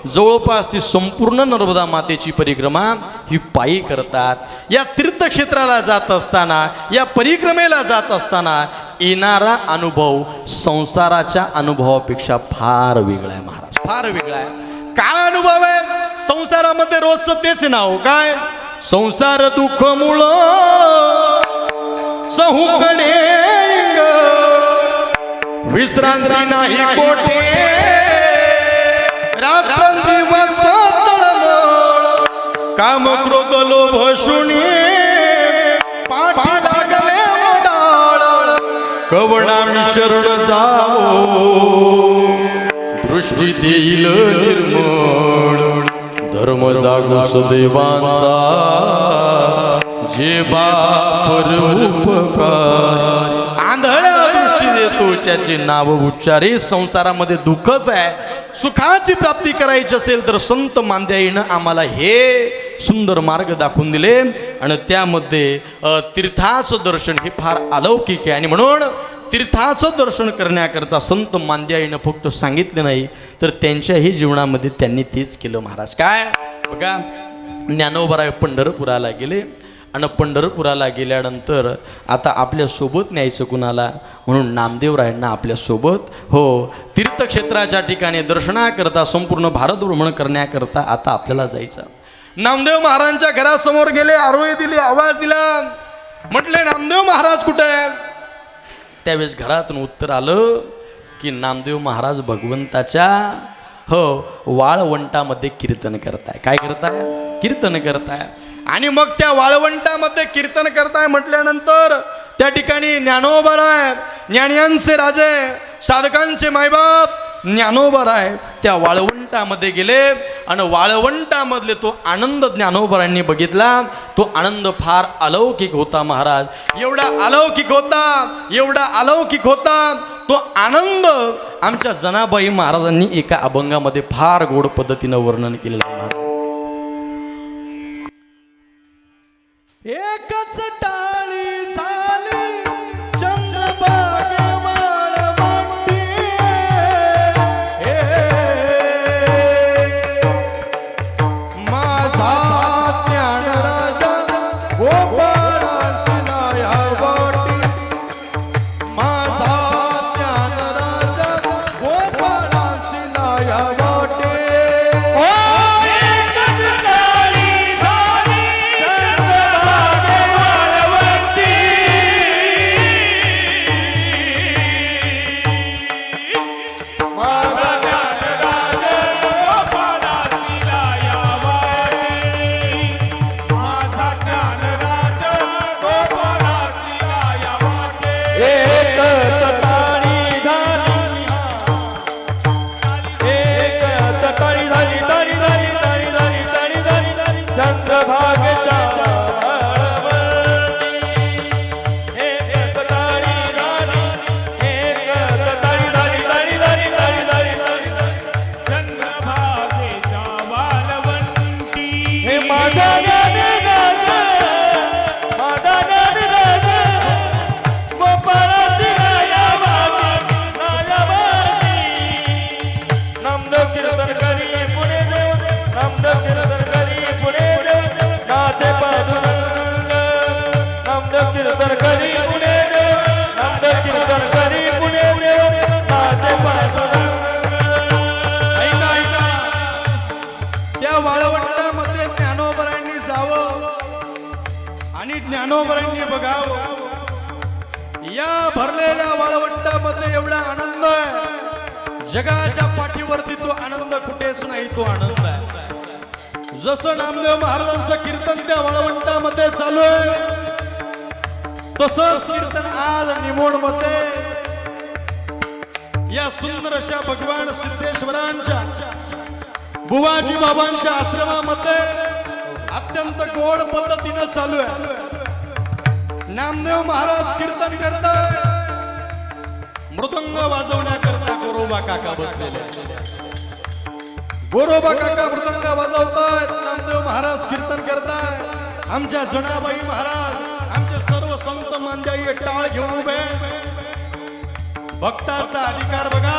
जवळपास ती संपूर्ण नर्मदा मातेची परिक्रमा ही पायी करतात। या तीर्थक्षेत्राला जात असताना, या परिक्रमेला जात असताना येणारा अनुभव संसाराच्या अनुभवापेक्षा फार वेगळा आहे महाराज, फार वेगळा आहे। काय अनुभव आहे संसारामध्ये? रोजचं तेच नाव काय? संसार दुःख मुळ चहूकडे विश्रांती नाही कोठे, रात्रंदिवस तळमळ, काम क्रोध लोभ शुनी, पाठी लागले ओढाळ, कवडा मी शरण जावो, दृष्टी देईल निर्मळ, धर्म जागो सदैवांचा, जे बापर उपकार, आंधळ्या दृष्टी देतो त्याचे नाव उच्चारे। संसारामध्ये दुःखच आहे। सुखाची प्राप्ती करायची असेल तर संत मांद्याईनं आम्हाला हे सुंदर मार्ग दाखवून दिले आणि त्यामध्ये तीर्थाचं दर्शन हे फार अलौकिक आहे। आणि म्हणून तीर्थाचं दर्शन करण्याकरता संत मांद्याईनं फक्त सांगितले नाही तर त्यांच्याही जीवनामध्ये त्यांनी तेच केलं महाराज। काय बघा, ज्ञानोबाराय पंढरपुराला गेले आणि पंढरपुराला गेल्यानंतर आता आपल्यासोबत न्यायचं कुणाला, म्हणून नामदेवरायांना आपल्यासोबत हो तीर्थक्षेत्राच्या ठिकाणी दर्शनाकरता संपूर्ण भारत भ्रमण करण्याकरता आता आपल्याला जायचं। नामदेव महाराजांच्या घरासमोर गेले, आरोळी दिली, आवाज दिला, म्हटले नामदेव महाराज कुठे आहे? त्यावेळेस घरातून उत्तर आलं की नामदेव महाराज भगवंताच्या हो वाळवंटामध्ये कीर्तन करताय। काय करताय? कीर्तन करताय। आणि मग त्या वाळवंटामध्ये कीर्तन करताय म्हटल्यानंतर त्या ठिकाणी ज्ञानोबाराय, ज्ञानियांचे राजे, साधकांचे मायबाप ज्ञानोबाराय त्या वाळवंटामध्ये गेले आणि वाळवंटामधले तो आनंद ज्ञानोबारांनी बघितला। तो आनंद फार अलौकिक होता महाराज, एवढा अलौकिक होता, एवढा अलौकिक होता। तो आनंद आमच्या जनाबाई महाराजांनी एका अभंगामध्ये फार गोड पद्धतीनं वर्णन केलेलं आहे। एकच टाळी झाली चंद्रभागे वाळवंटी, माझा ज्ञानराजा गोपाळाशी नाया वाटी, माझा ज्ञानराजा गोपाळाशी नाया वाटी। ज्ञानोबांनी बघावं, या भरलेल्या वाळवंटामध्ये एवढा आनंद आहे, जगाच्या पाठीवरती तो आनंद कुठेच नाही, तो आनंद आहे। जसं नामदेव महाराजांचं कीर्तन त्या वाळवंटामध्ये चालू आहे, तसंच कीर्तन आज निमोणमध्ये या सुंदर अशा भगवान सिद्धेश्वरांच्या बुवाजी बाबांच्या आश्रमामध्ये अत्यंत गोड पद्धतीने चालू आहे। नामदेव महाराज कीर्तन करतात, मृदंग वाजवण्याकरता गोरोबा काका बसलेले, गोरोबा काका मृदंग वाजवतात, नामदेव महाराज कीर्तन करतात। आमच्या जनाबाई महाराज, आमचे सर्व संत मांद्याई टाळ घेऊन उभे। भक्ताचा अधिकार बघा,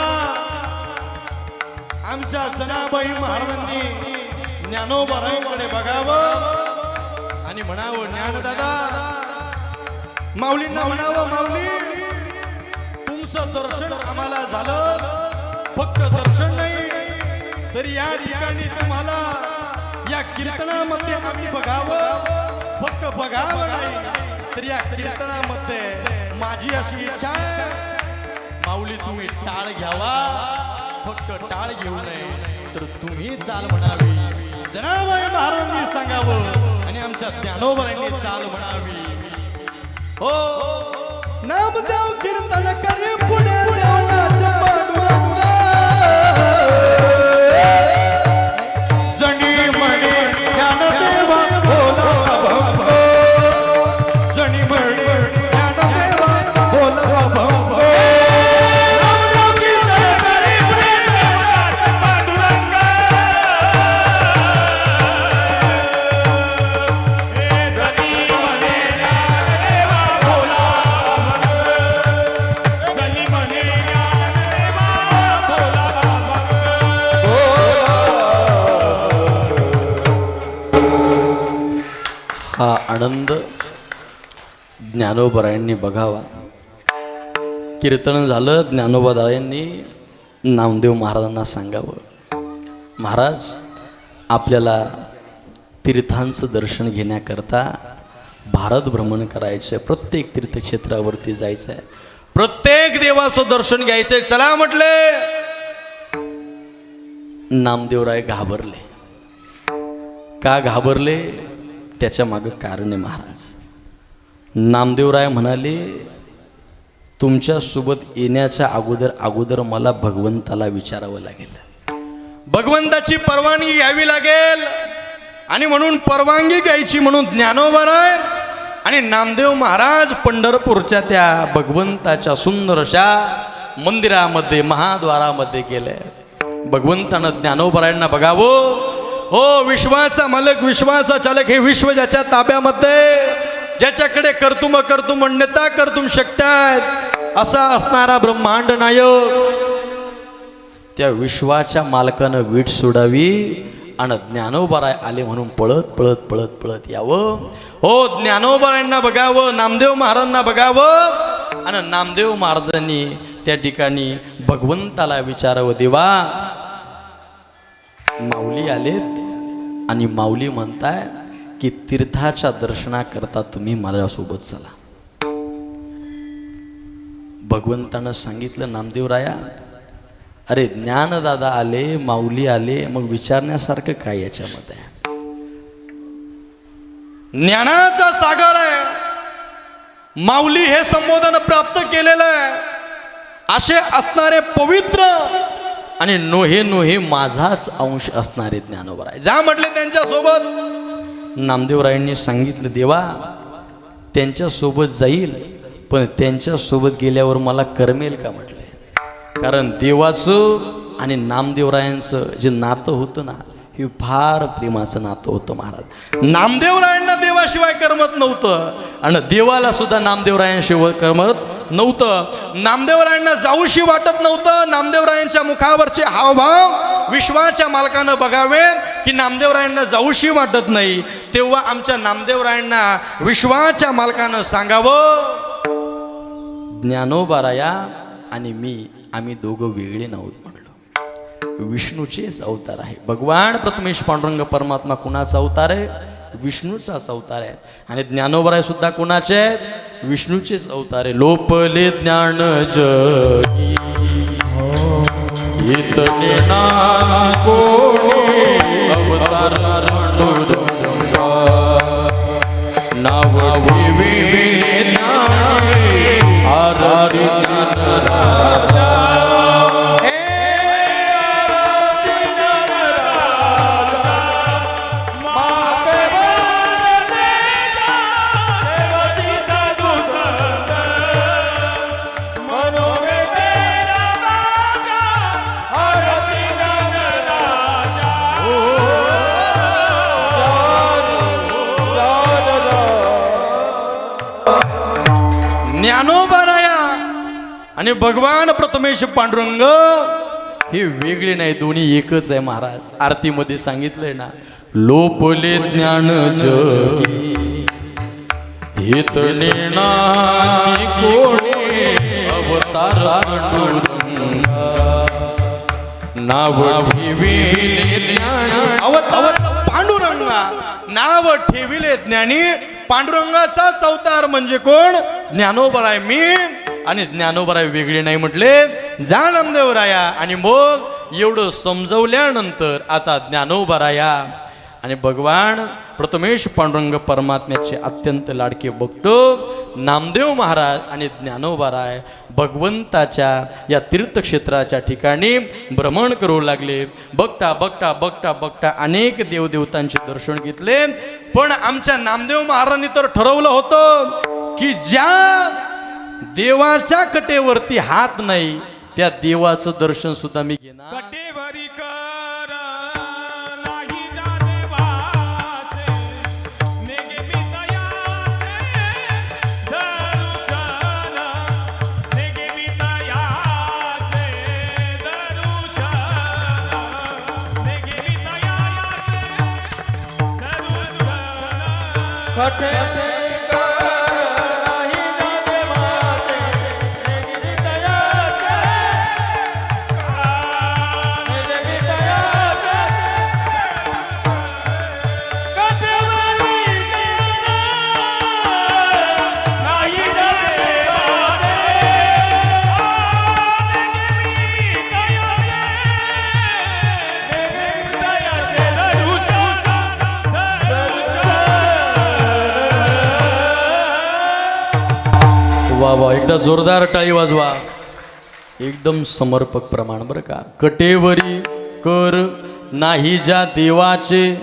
आमच्या जनाबाई महाराजांनी ज्ञानोबारायांकडे बघावं आणि म्हणावं, ज्ञानदादा, माऊलींना म्हणावं, माऊली तुमचं दर्शन आम्हाला झालं, फक्त दर्शन नाही तर या ठिकाणी तुम्हाला या कीर्तनामध्ये आम्ही बघावं, फक्त बघावं नाही तर या कीर्तनामध्ये माझी अशी इच्छा आहे, माऊली तुम्ही टाळ घ्यावा, फक्त टाळ घेऊ नये तर तुम्ही चाल म्हणावी. जनाबाई महाराजांनी सांगावं आणि आमच्या ज्ञानोबांनी चाल म्हणावी. हो, नामदेव कीर्तन करे पुढे ज्ञानाच्या पांडुरंगा, जणी म्हणे ज्ञानदेवा बोला भंग, जणी म्हणे ज्ञानदेवा बोला भंग. हा आनंद ज्ञानोबारायांनी बघावा. कीर्तन झालं, ज्ञानोबारायांनी नामदेव महाराजांना सांगावं, महाराज आपल्याला तीर्थांचं दर्शन घेण्याकरता भारत भ्रमण करायचं आहे, प्रत्येक तीर्थक्षेत्रावरती जायचं आहे, प्रत्येक देवाचं दर्शन घ्यायचंय, चला म्हटले. नामदेवराय घाबरले. का घाबरले त्याच्या मागं कारण आहे महाराज. नामदेवराय म्हणाले, तुमच्यासोबत येण्याच्या अगोदर मला भगवंताला विचारावं लागेल, भगवंताची परवानगी घ्यावी लागेल. आणि म्हणून परवानगी घ्यायची म्हणून ज्ञानोबाराय आणि नामदेव महाराज पंढरपूरच्या त्या भगवंताच्या सुंदरशा मंदिरामध्ये महाद्वारामध्ये गेले. भगवंतानं ज्ञानोबारायांना बघावं. हो, विश्वाचा मालक, विश्वाचा चालक, हे विश्व ज्याच्या ताब्यामध्ये, ज्याच्याकडे कर्तुम अन्यथा कर्तुम शक्य आहेत असा असणारा ब्रह्मांड नायक, त्या विश्वाच्या मालकानं वीट सोडावी आणि ज्ञानोबाराय आले म्हणून पळत पळत पळत पळत यावं. हो, ज्ञानोबारायांना बघावं, नामदेव महाराजांना बघावं आणि नामदेव महाराजांनी त्या ठिकाणी भगवंताला विचारावं, देवा माऊली आलेत आणि माऊली म्हणताय की तीर्थाच्या दर्शनाकरता तुम्ही माझ्यासोबत चला. भगवंतानं सांगितलं, नामदेवराया, अरे ज्ञानदादा आले, माऊली आले, मग विचारण्यासारखं काय याच्यामध्ये? ज्ञानाचा सागर आहे, माऊली हे संबोधन प्राप्त केलेलं आहे, असे असणारे पवित्र आणि नोहे नोहे माझाच अंश असणारे ज्ञानोबाराय जा म्हटले त्यांच्यासोबत. नामदेवरायांनी सांगितलं, देवा त्यांच्यासोबत जाईल, पण त्यांच्यासोबत गेल्यावर मला करमेल का म्हटलंय. कारण देवाचं आणि नामदेवरायांचं जे नातं होतं ना, हे फार प्रेमाचं नातं होतं महाराज. नामदेवरायांना देवाशिवाय करमत नव्हतं आणि देवाला सुद्धा नामदेवरायांशिवाय करमत नव्हतं. नामदेवरायांना जाऊशी वाटत नव्हतं. नामदेवरायांच्या मुखावरचे हावभाव विश्वाच्या मालकानं बघावे की नामदेवरायांना जाऊशी वाटत नाही. तेव्हा आमच्या नामदेवरायांना विश्वाच्या मालकानं सांगावं, ज्ञानोबाराया आणि मी, आम्ही दोघं वेगळे नव्हत म्हटलं. विष्णूचेच अवतार आहे. भगवान प्रथमेश पांडुरंग परमात्मा कुणाचा अवतार आहे? विष्णूचाच अवतार आहे. आणि ज्ञानोबाराय सुद्धा कुणाचे आहेत? विष्णूचेच अवतार आहे. लोपले ज्ञान जगी इतने ना कोणी अवतार नाव आरती राजा ज्ञानोबाराया आणि भगवान प्रथमेश पांडुरंग ही वेगळी नाही, दोन्ही एकच आहे महाराज. आरतीमध्ये सांगितलंय ना, लोपले ज्ञान जगी हितले नाही कोणी अवतार पांडुरंगा नाव ठेविले ज्ञानी. अवतार पांडुरंगा नाव ठेविले ज्ञानी. पांडुरंगाचाच अवतार म्हणजे कोण? ज्ञानोबराय मी. आणि ज्ञानोबराय वेगळे नाही म्हटले, जा नामदेवराया. आणि मग एवढं समजवल्यानंतर आता ज्ञानोबराया आणि भगवान प्रथमेश पांडुरंग परमात्म्याचे अत्यंत लाडके भक्त नामदेव महाराज आणि ज्ञानोबराय भगवंताच्या या तीर्थक्षेत्राच्या ठिकाणी भ्रमण करू लागले. बघता बघता बघता बघता अनेक देवदेवतांचे दर्शन घेतले. पण आमच्या नामदेव महाराजांनी तर ठरवलं होतं की ज्या देवाच्या कटेवरती हात नाही त्या देवाचं दर्शन सुद्धा मी घेणार. कटेवरी कर नाही जाणे वाचे, नेगे मी तयाचे दर्शन, नेगे मी तयाचे दर्शन, नेगे मी तयाचे दर्शन. वा वा, एकदा जोरदार टाळी वाजवा. एकदम समर्पक प्रमाण बरं का. कटेवरी कर नाही ज्या देवाचे,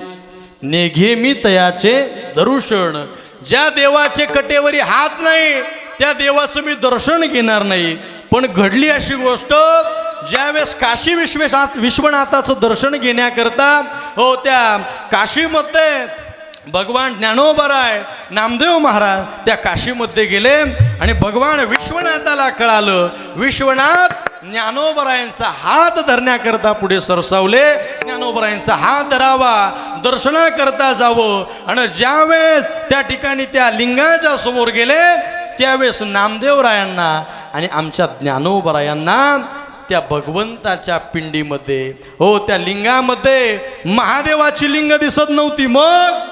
नेघे मी तयाचे दर्शन. ज्या देवाचे कटेवरी हात नाही त्या देवाचं मी दर्शन घेणार नाही. पण घडली अशी गोष्ट, ज्यावेळेस काशी विश्वनाथाचं दर्शन घेण्याकरता हो त्या काशीमध्ये भगवान ज्ञानोबराय नामदेव महाराज त्या काशीमध्ये गेले. आणि भगवान विश्वनाथाला कळालं, विश्वनाथ ज्ञानोबरायांचा हात धरण्याकरता पुढे सरसावले. ज्ञानोबरायांचा हात धरावा, दर्शनाकरता जावं. आणि ज्यावेळेस त्या ठिकाणी त्या लिंगाच्या समोर गेले त्यावेळेस नामदेवरायांना आणि आमच्या ज्ञानोबरायांना त्या भगवंताच्या पिंडीमध्ये हो त्या लिंगामध्ये महादेवाची लिंग दिसत नव्हती. मग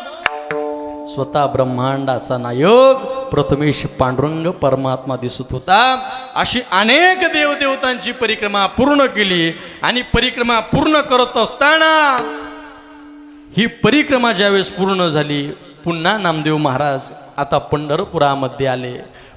स्वतः ब्रह्मांडाचा नायक प्रथमेश पांडुरंग परमात्मा दिसत होता. अशी अनेक देवदेवतांची परिक्रमा पूर्ण केली. आणि परिक्रमा पूर्ण करत असताना ही परिक्रमा ज्यावेळेस पूर्ण झाली, पुन्हा नामदेव महाराज आता पंढरपुरामध्ये आले.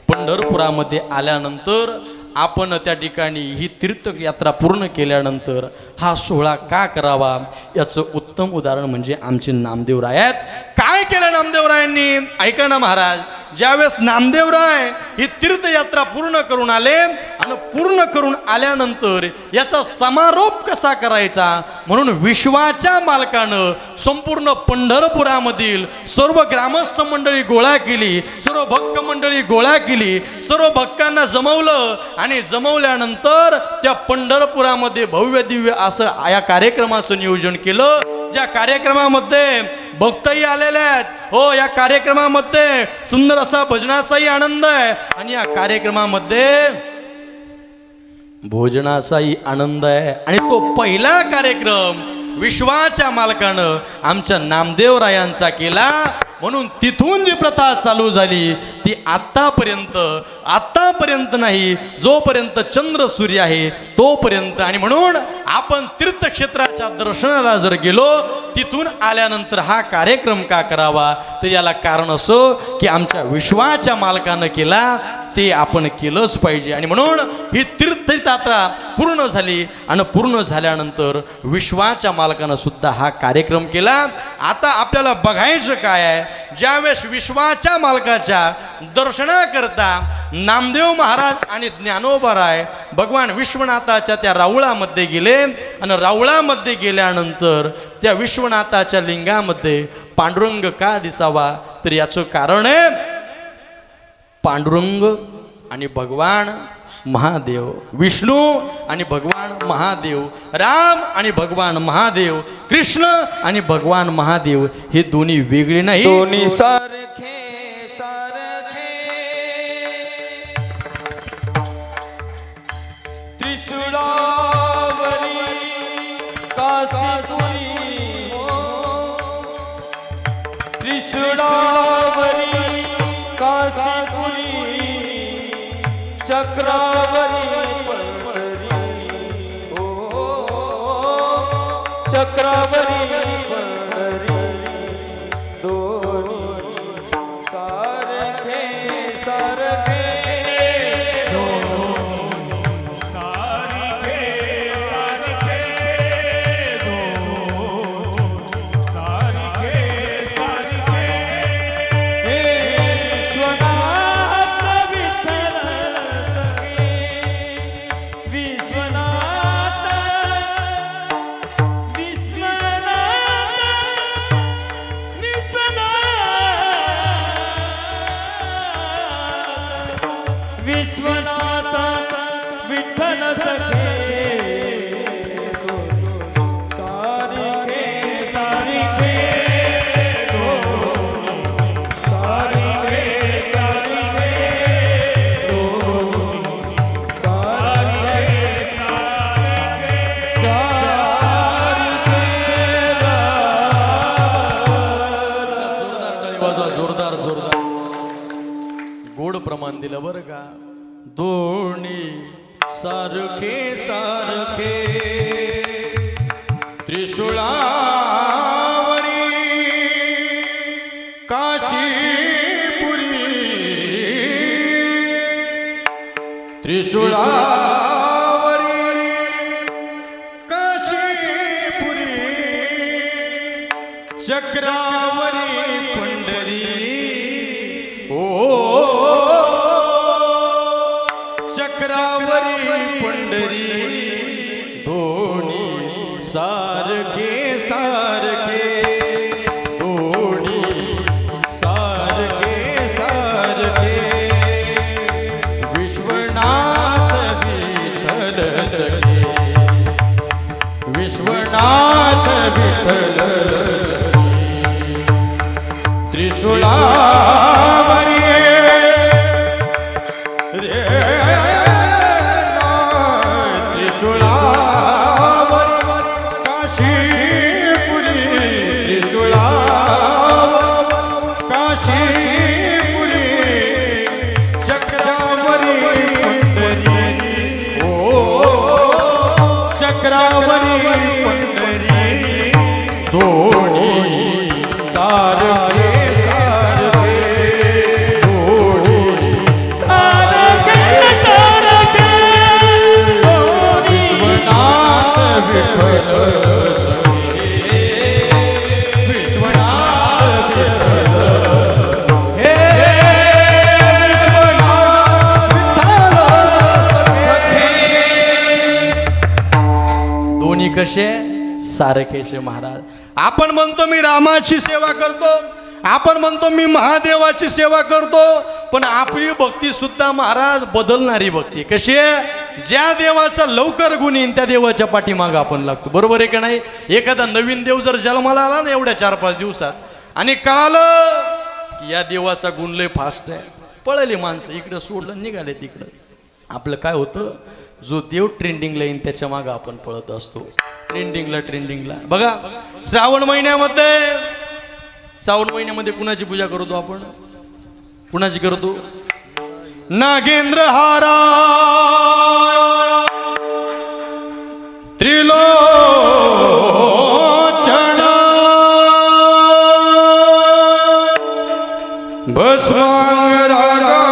पंढरपुरामध्ये आल्यानंतर आपण त्या ठिकाणी ही तीर्थयात्रा पूर्ण केल्यानंतर हा सोहळा का करावा याचं उत्तम उदाहरण म्हणजे आमचे नामदेवराय आहेत. काय केलं नामदेवरायांनी ऐका ना महाराज. ज्यावेळेस नामदेवराय ही तीर्थयात्रा पूर्ण करून आले आणि पूर्ण करून आल्यानंतर याचा समारोप कसा करायचा म्हणून विश्वाच्या मालकानं संपूर्ण पंढरपुरामधील सर्व ग्रामस्थ मंडळी गोळा केली, सर्व भक्त मंडळी गोळा केली, सर्व भक्तांना जमवलं. आणि जमवल्यानंतर त्या पंढरपुरामध्ये भव्य दिव्य असं या कार्यक्रमाचं नियोजन केलं. ज्या कार्यक्रमामध्ये भक्तही आलेले आहेत हो. या कार्यक्रमामध्ये सुंदर असा भजनाचाही आनंद आहे आणि या कार्यक्रमामध्ये भोजनाचाही आनंद आहे. आणि तो पहिला कार्यक्रम विश्वाच्या मालकानं आमच्या नामदेवरायांचा केला. म्हणून तिथून जी प्रथा चालू झाली ती आत्तापर्यंत नाही, जोपर्यंत चंद्र सूर्य आहे तोपर्यंत. आणि म्हणून आपण तीर्थक्षेत्राच्या दर्शनाला जर गेलो तिथून आल्यानंतर हा कार्यक्रम का करावा तर याला कारण असं की आमच्या विश्वाच्या मालकानं केला ते आपण केलंच पाहिजे. आणि म्हणून ही तीर्थयात्रा पूर्ण झाली आणि पूर्ण झाल्यानंतर विश्वाच्या मालकानं सुद्धा हा कार्यक्रम केला. आता आपल्याला बघायचं काय आहे, ज्यावेळेस विश्वाच्या मालकाच्या दर्शनाकरता नामदेव महाराज आणि ज्ञानोबराय भगवान विश्वनाथाच्या त्या राऊळामध्ये गेले. आणि राऊळामध्ये गेल्यानंतर त्या विश्वनाथाच्या लिंगामध्ये पांडुरंग का दिसावा तर याचं कारण आहे पांडुरंग आणि भगवान महादेव, विष्णू आणि भगवान महादेव, राम आणि भगवान महादेव, कृष्ण आणि भगवान महादेव हे दोन्ही वेगळे नाही, दोन्ही सारखे सारखे त्रिशूळावरी काशीपुरी त्रिशूळावरी काशीपुरी चक्रावरी पंढरी चक्रावरी पंढरी दोन्ही सारखे सारखे विश्वनाथ विठ्ठल सखे सारिखे सारिखे सारिखे जोरदार जोरदार गोड प्रमाण दिलं बरं का. दोन्ही सारखे सारखे त्रिशूळावरी काशीपुरी त्रिशूळावरी काशीपुरी चक्रावरी पंढरी चक्रावरी पंढरी दोन्ही सारखे सारखे दोन्ही सारखे सारखे विश्वनाथ विठ्ठल सखे विश्वनाथ विठ्ठल त्रिशूळावरी चक्रावरी पंढरी दोन्ही सारखे सारखे दोन्ही सारखे सारखे विश्वनाथ विठ्ठल सखे विश्वनाथ विठ्ठल हे विश्वनाथ विठ्ठल दोन्ही कसे सारखेचे महाराज. आपण म्हणतो मी रामाची सेवा करतो, आपण म्हणतो मी महादेवाची सेवा करतो, पण आपली भक्ती सुद्धा महाराज बदलणारी भक्ती. कशी आहे? ज्या देवाचा लवकर गुण येईन त्या देवाच्या पाठीमागं आपण लागतो. बरोबर आहे का नाही? एखादा नवीन देव जर जन्माला आला ना एवढ्या 4-5 दिवसात आणि कळालं की या देवाचा गुण लय फास्ट आहे, पळले माणसं इकडं सोडलं निघाले तिकडं. आपलं काय होतं, जो देव ट्रेंडिंगला येईन त्याच्या मागं आपण पळत असतो. ट्रेंडिंगला बघा श्रावण महिन्यामध्ये कुणाची पूजा करतो आपण? कुणाची करतो? नागेंद्र हारा त्रिलोचन भस्मांगरागा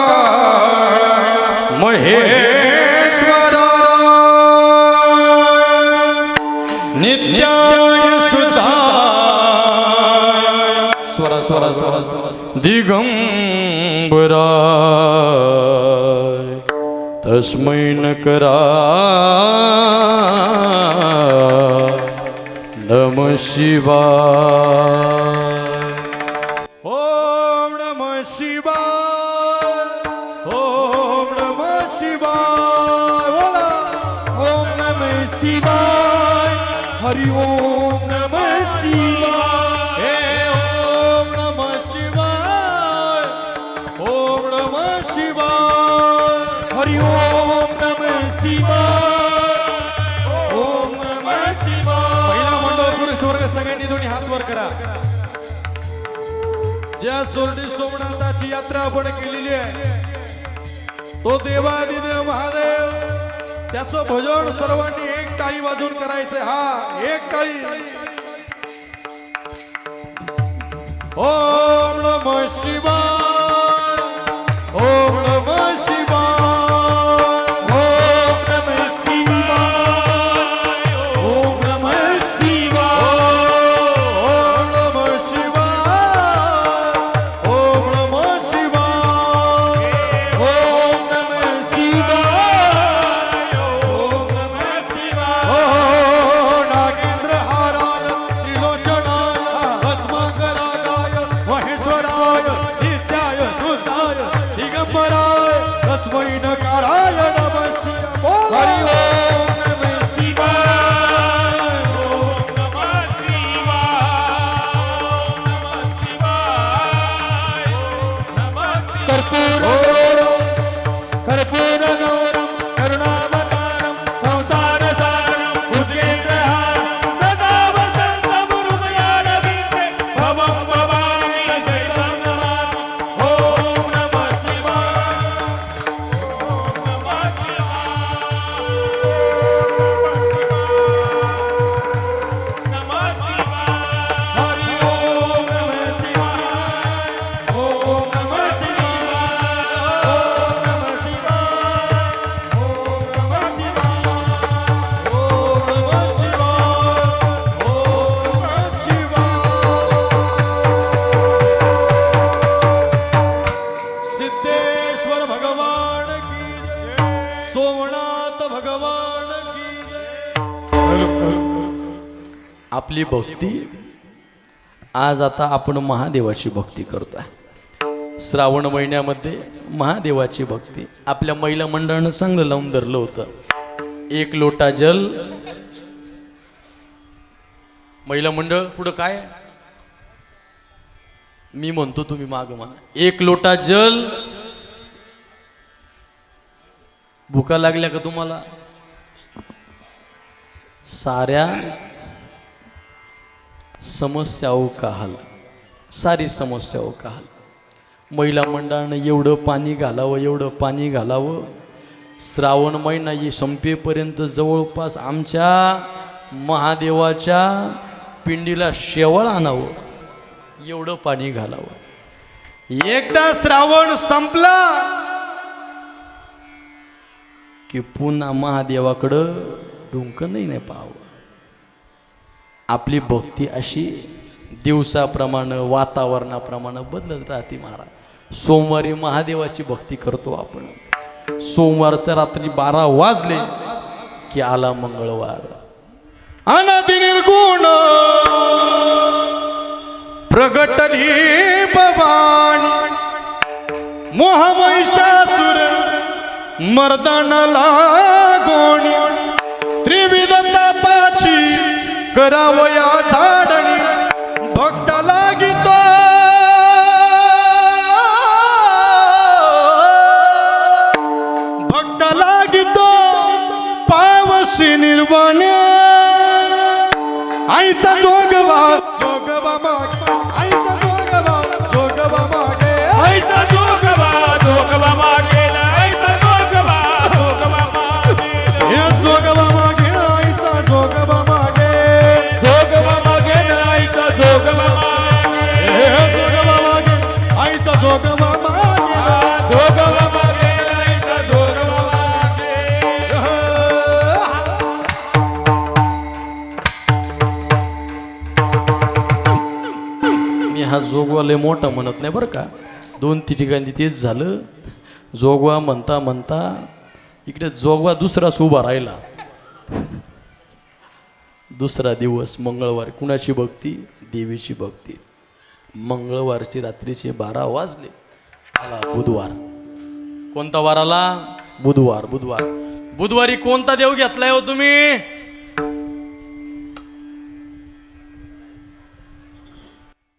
महेश्वरा नित्याय सुधा स्वरा स्वरा स्वरा दिगंबरा तस्मै नकरा नमः शिवाय. ओम नमः शिवाय. ओम नमः हरि ओम नमः शिवाय हे ओम नमः शिवाय ओम नमः शिवाय हरि ओम नमः शिवाय ओम नमः शिवाय पहिला मंडळ पुरुष वर्ग सगळ्यांनी दोन्ही हात वर करा. ज्या सोरडी सोमनाथाची यात्रा आपण केलेली आहे तो देवादिदेव महादेव त्याचं भजन सर्वांनी एक टाळी वाजवून करायचंय. हा एक टाळी. ओम नमः शिवाय ओम नमः शिवाय ओम नमः शिवाय ओम नमः शिवाय ओम नमः शिवाय ओम नमः शिवाय ओम नमः शिवाय ओम नमः शिवाय ओ नागेंद्र हाराय त्रिलोचनाय भस्माकराय महेश्वराय नित्याय शुद्धाय दिगंबराय तस्मै नकाराय नमः शिवाय. हरि ओम नमः शिवाय ओम नमः शिवाय नमः कर्पूरगौरं कर्पूरगौरं करुणावतारं संसारसारं भुजगेन्द्रहारं सदा वसन्तं हृदयारविन्दे भवं भवानी शैलं नमामि. ओम नमः शिवाय हरि ओम नमः शिवाय ओम नमः शिवाय ओम नमः शिवाय ओम नमः शिवाय ओम नमः शिवाय ओम नमः शिवाय. सिद्धेश्वर भगवान की जय. सोमनाथ भगवान की जय. आपली भक्ती आज आता आपण महादेवाची भक्ती करतोय. श्रावण महिन्यामध्ये महादेवाची भक्ती आपल्या महिला मंडळानं चांगलं लावून धरलं होतं. एक लोटा जल. महिला मंडळ पुढं काय मी म्हणतो तुम्ही माग म्हणा. एक लोटा जल. भुका लागल्या का तुम्हाला? साऱ्या समस्याओं का हल. सारी समस्याओं का हल. महिला मंडळानं एवढं पाणी घालावं एवढं पाणी घालावं. श्रावण महिना ये संपेपर्यंत जवळपास आमच्या महादेवाच्या पिंडीला शेवळ आणावं एवढं पाणी घालावं. एकदा श्रावण संपला की पुन्हा महादेवाकडं डुंकनही नाही पाहावं. आपली भक्ती अशी दिवसाप्रमाणे वातावरणाप्रमाणे बदलत राहते महाराज. सोमवारी महादेवाची भक्ती करतो आपण. सोमवारच्या रात्री 12 वाजले की आला मंगळवार. अनादि निर्गुण प्रगटली भवानी मोहमहिषासुर मर्दनाला गोणी त्रिविध तापाची करावया झाडणी भक्त लागितो भक्त लागितो पावसी निर्वाण आईचा जोगवा जोगवा मागे आईचा जोगवा जोगवा मागे आईचा जोगवा जोगवा मागेला आईचा जोगवा जोगवा मागेला हे जोगवा मागे आईचा जोगवा मागे जोगवा मागेला आईचा जोगवा मागे हे जोगवा मागे आईचा जोगवा मागे जोगवा मागेला आईचा जोगवा मागे मी हा जोगवा लय मोठा म्हणत नाही बरं का. 2-3 ठिकाणी तेच झालं. जोगवा म्हणता म्हणता इकडे जोगवा दुसराच उभा राहिला. दुसरा दिवस मंगळवार. कुणाची भक्ती? देवीची भक्ती. मंगळवारची रात्रीचे 12 वाजले. आला बुधवार. कोणता वार आला? बुधवार. बुधवारी कोणता देव घेतलाय हो तुम्ही?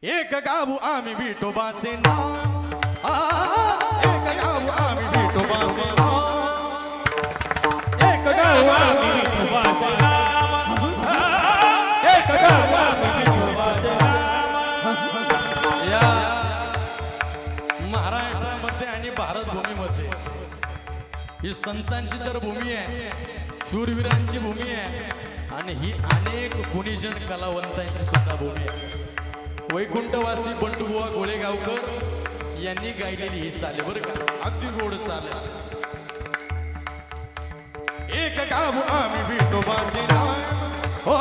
एक गाव आम्ही विठोबाचे नाव एक गाव आम्ही विठोबाचे नाव एक गाव आम्ही विठोबाचे नाम एक गाव आम्ही विठोबाचे नाम या महाराष्ट्रामध्ये आणि भारत भूमीमध्ये ही संतांची तर भूमी आहे, शूरवीरांची भूमी आहे आणि ही अनेक गुणीजन कलावंतांची सुद्धा भूमी आहे. वैकुंठवासी बंडूबुवा गोळेगावकर यांनी गायलेली ही चाले बरं का, अगदी गोड चाले. एक गाव आम्ही विठोबाचे नाव हो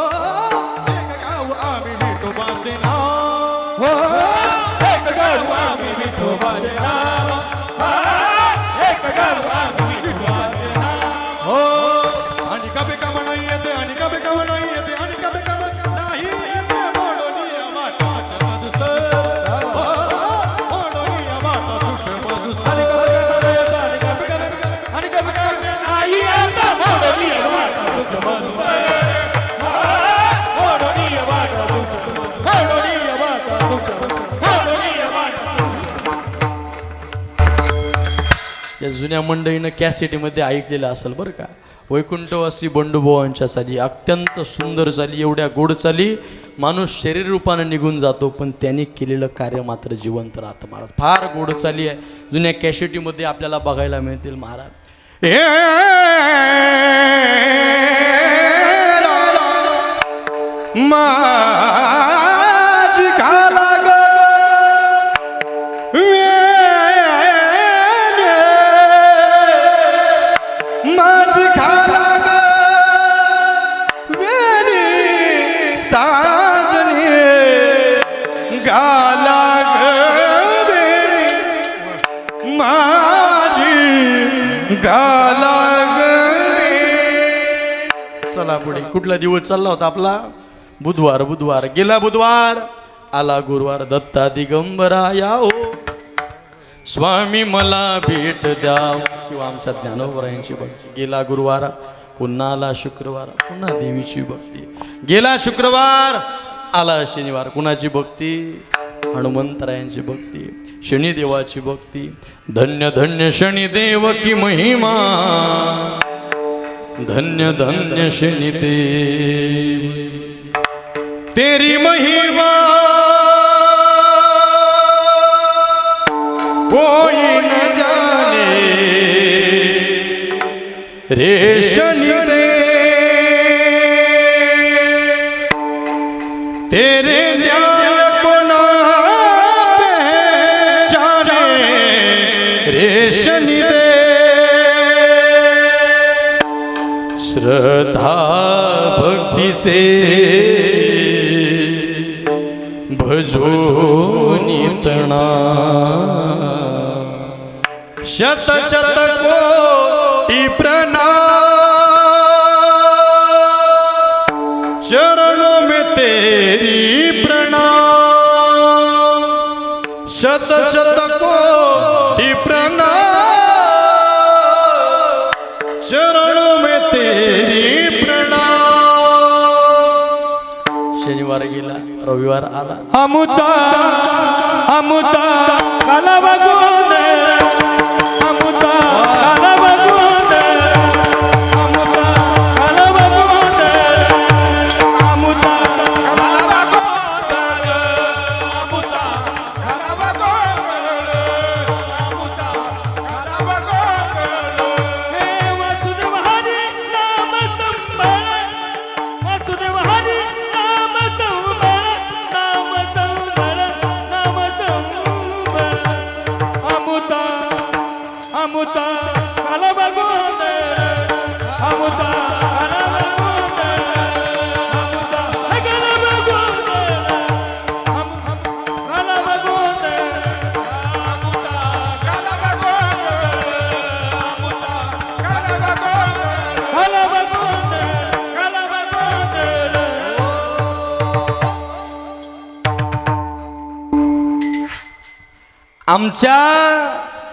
एक गाव आम्ही विठोबाचे नाव हो एक गाव आम्ही विठोबाचे नाम एक गाव आम्ही विठोबाचे नाम हो आणि कबे का नाही येते आणि कबे का नाही येते आणि कबे का नाही येते मोडोनी आवाज मधुस्त हो मोडोनी आवाज सुष मधुस्त आणि कभी आई आता मोडली वाट तुझ मधुर मोडली वाट या जुन्या मंडळीनं कॅसेटीमध्ये ऐकलेलं असेल बरं का. वैकुंठवासी बंडूभावांच्या चाली अत्यंत सुंदर चाली, एवढ्या गोड चाली माणूस शरीर रूपानं निघून जातो पण त्यांनी केलेलं कार्य मात्र जिवंत राहतं. महाराज फार गोड चाली आहे, जुन्या कॅसेटीमध्ये आपल्याला बघायला मिळतील. महाराज माझी घाला माझी घाला वेणी साजणी गाला माझी गाला. चला पुढे. कुठला दिवस चालला होता आपला? बुधवार. बुधवार गेला, बुधवार आला, गुरुवार दत्ता दिगंबरा याओ स्वामी मला भेट द्या, किंवा आमच्या ज्ञानोबरायांची भक्ती. गेला गुरुवार, पुन्हा आला शुक्रवार, पुन्हा देवीची भक्ती. गेला शुक्रवार, आला शनिवार, कुणाची भक्ती? हनुमंतरायांची भक्ती, शनिदेवाची भक्ती. धन्य धन्य शनिदेव की महिमा, धन्य धन्य शनिदेव तेरी महिमा कोई न जाने रे शनिदेव, तेरे न्याय को ना पहचाने रे शनिदेव. श्रद्धा भक्ति से भजो नितना, शत शत कोटि प्रणाम चरणों में तेरी प्रणाम. शत शत कोटि प्रणाम चरणों में तेरी प्रणाम. शनिवार गेला, रविवार आला. अमुचा काला बगुंद अमुचा काला बगुंद अमुचा काला बगुंद अमुचा काला बगुंद अमुचा काला बगुंद अमुचा काला बगुंद. हे वासुदेव हरी नाम संभळ, वासुदेव हरी नाम संभळ, नाम संभळ, नाम संभळ. अमुता अमुता काला बगुंद अमुता काला बगुंद अमुता काला बगुंद काला बगुंद अमुता काला बगुंद अमुता काला बगुंद काला बगुंद काला बगुंद. आमच्या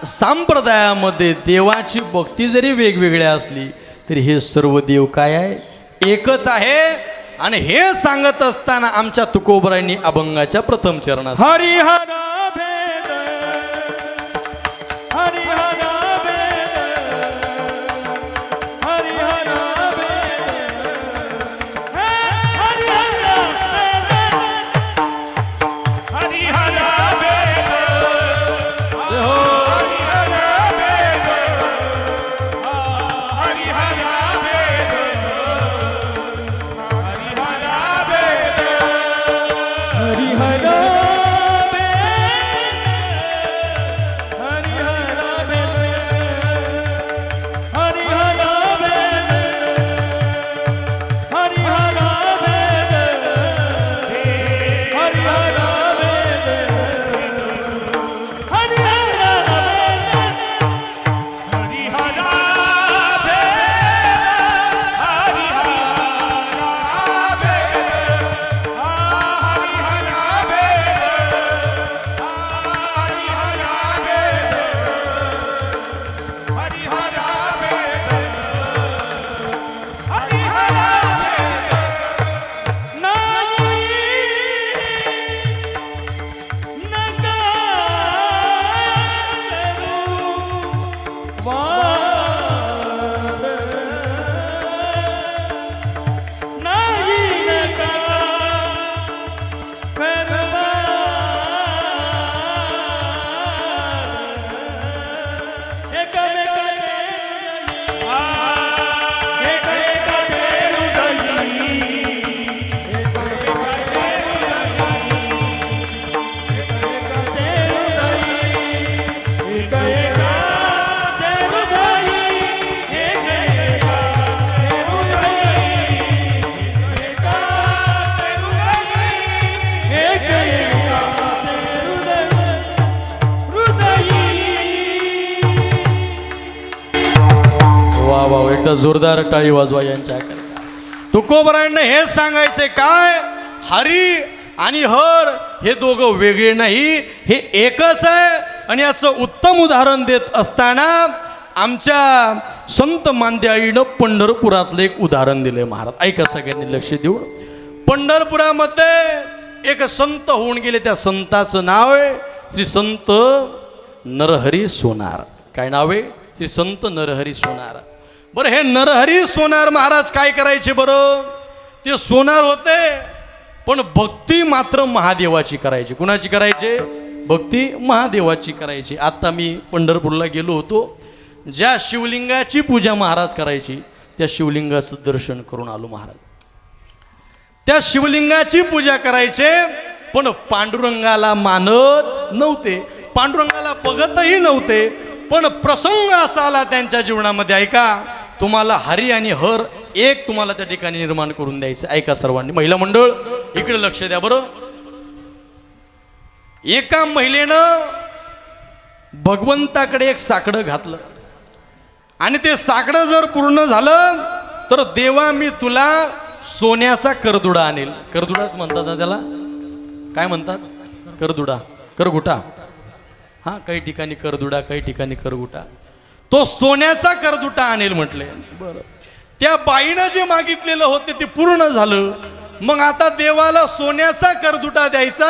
संप्रदायामध्ये देवाची भक्ती जरी वेगवेगळी असली तरी हे सर्व देव काय आहे? एकच आहे. आणि हे सांगत असताना आमच्या तुकोबरायांनी अभंगाच्या प्रथम चरणात हरिहर भेद हरिहर भेद हरिहर भेद हरिहर भेद एकदा जोरदार टाळी वाजवा यांच्याकरता. तुकोबरायांना हे सांगायचे काय, हरी आणि हर हे दोघं वेगळे नाही, हे एकच आहे. आणि याचं उत्तम उदाहरण देत असताना आमच्या संत मांद्याळीनं पंढरपुरातलं एक उदाहरण दिले महाराज. ऐका सगळ्यांनी लक्ष देऊन. पंढरपुरामध्ये एक संत होऊन गेले, त्या संताचं नाव आहे श्री संत नरहरी सोनार. काय नाव आहे? श्री संत नरहरी सोनार. बरं, हे नरहरी सोनार महाराज काय करायचे बरं? ते सोनार होते पण भक्ती मात्र महादेवाची करायची. कुणाची करायचे? भक्ती महादेवाची करायची. आता मी पंढरपूरला गेलो होतो, ज्या शिवलिंगाची पूजा महाराज करायची त्या शिवलिंगाचं दर्शन करून आलो महाराज. त्या शिवलिंगाची पूजा करायचे पण पांडुरंगाला मानत नव्हते, पांडुरंगाला बघतही नव्हते. पण प्रसंग असा आला त्यांच्या जीवनामध्ये, ऐका, तुम्हाला हरी आणि हर एक तुम्हाला त्या ठिकाणी निर्माण करून द्यायचं. ऐका सर्वांनी, महिला मंडळ इकडे लक्ष द्या बरं. एका महिलेनं भगवंताकडे एक साकडं घातलं आणि ते साकडं जर पूर्ण झालं तर देवा मी तुला सोन्याचा करदुडा आणेल. करदुडाच म्हणतात ना त्याला, काय म्हणतात? करदुडा, करगुटा. हा, काही ठिकाणी करदुडा, काही ठिकाणी करगुटा. तो सोन्याचा करदुटा आणेल म्हटले. बरं, त्या बाईनं जे मागितलेलं होते ते पूर्ण झालं. मग आता देवाला सोन्याचा करदुटा द्यायचा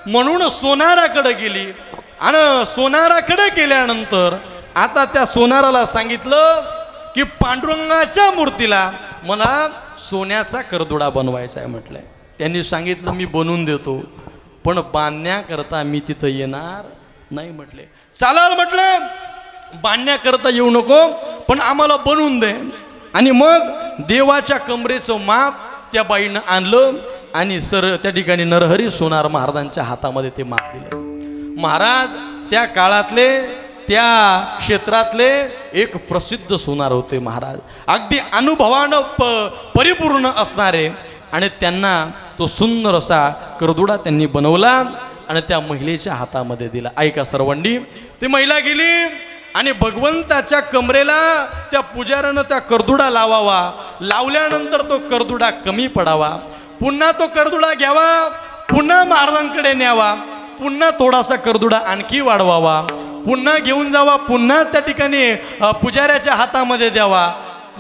म्हणून सोनाराकडे गेली. आणि सोनाराकडे गेल्यानंतर आता त्या सोनाराला सांगितलं की पांडुरंगाच्या मूर्तीला मला सोन्याचा करदुडा बनवायचा आहे म्हटलंय. त्यांनी सांगितलं मी बनवून देतो पण बांधण्याकरता मी तिथं येणार नाही म्हटले. चालेल म्हटलं, बांधण्याकरता येऊ नको पण आम्हाला बनवून दे. आणि मग देवाच्या कमरेचं माप त्या बाईनं आणलं आणि त्या ठिकाणी नरहरी सोनार महाराजांच्या हातामध्ये ते माप दिलं. महाराज त्या काळातले, त्या क्षेत्रातले एक प्रसिद्ध सोनार होते महाराज, अगदी अनुभवानं परिपूर्ण असणारे. आणि त्यांना तो सुंदर असा करदुडा त्यांनी बनवला आणि त्या महिलेच्या हातामध्ये दिला. ऐका सर्वांनी, ती महिला गेली आणि भगवंताच्या कमरेला त्या पुजाऱ्यानं त्या करदुडा लावावा. लावल्यानंतर तो करदुडा कमी पडावा, पुन्हा तो करदुडा घ्यावा, पुन्हा महाराजांकडे न्यावा, पुन्हा थोडासा करदुडा आणखी वाढवावा, पुन्हा घेऊन जावा, पुन्हा त्या ठिकाणी पुजाऱ्याच्या हातामध्ये द्यावा.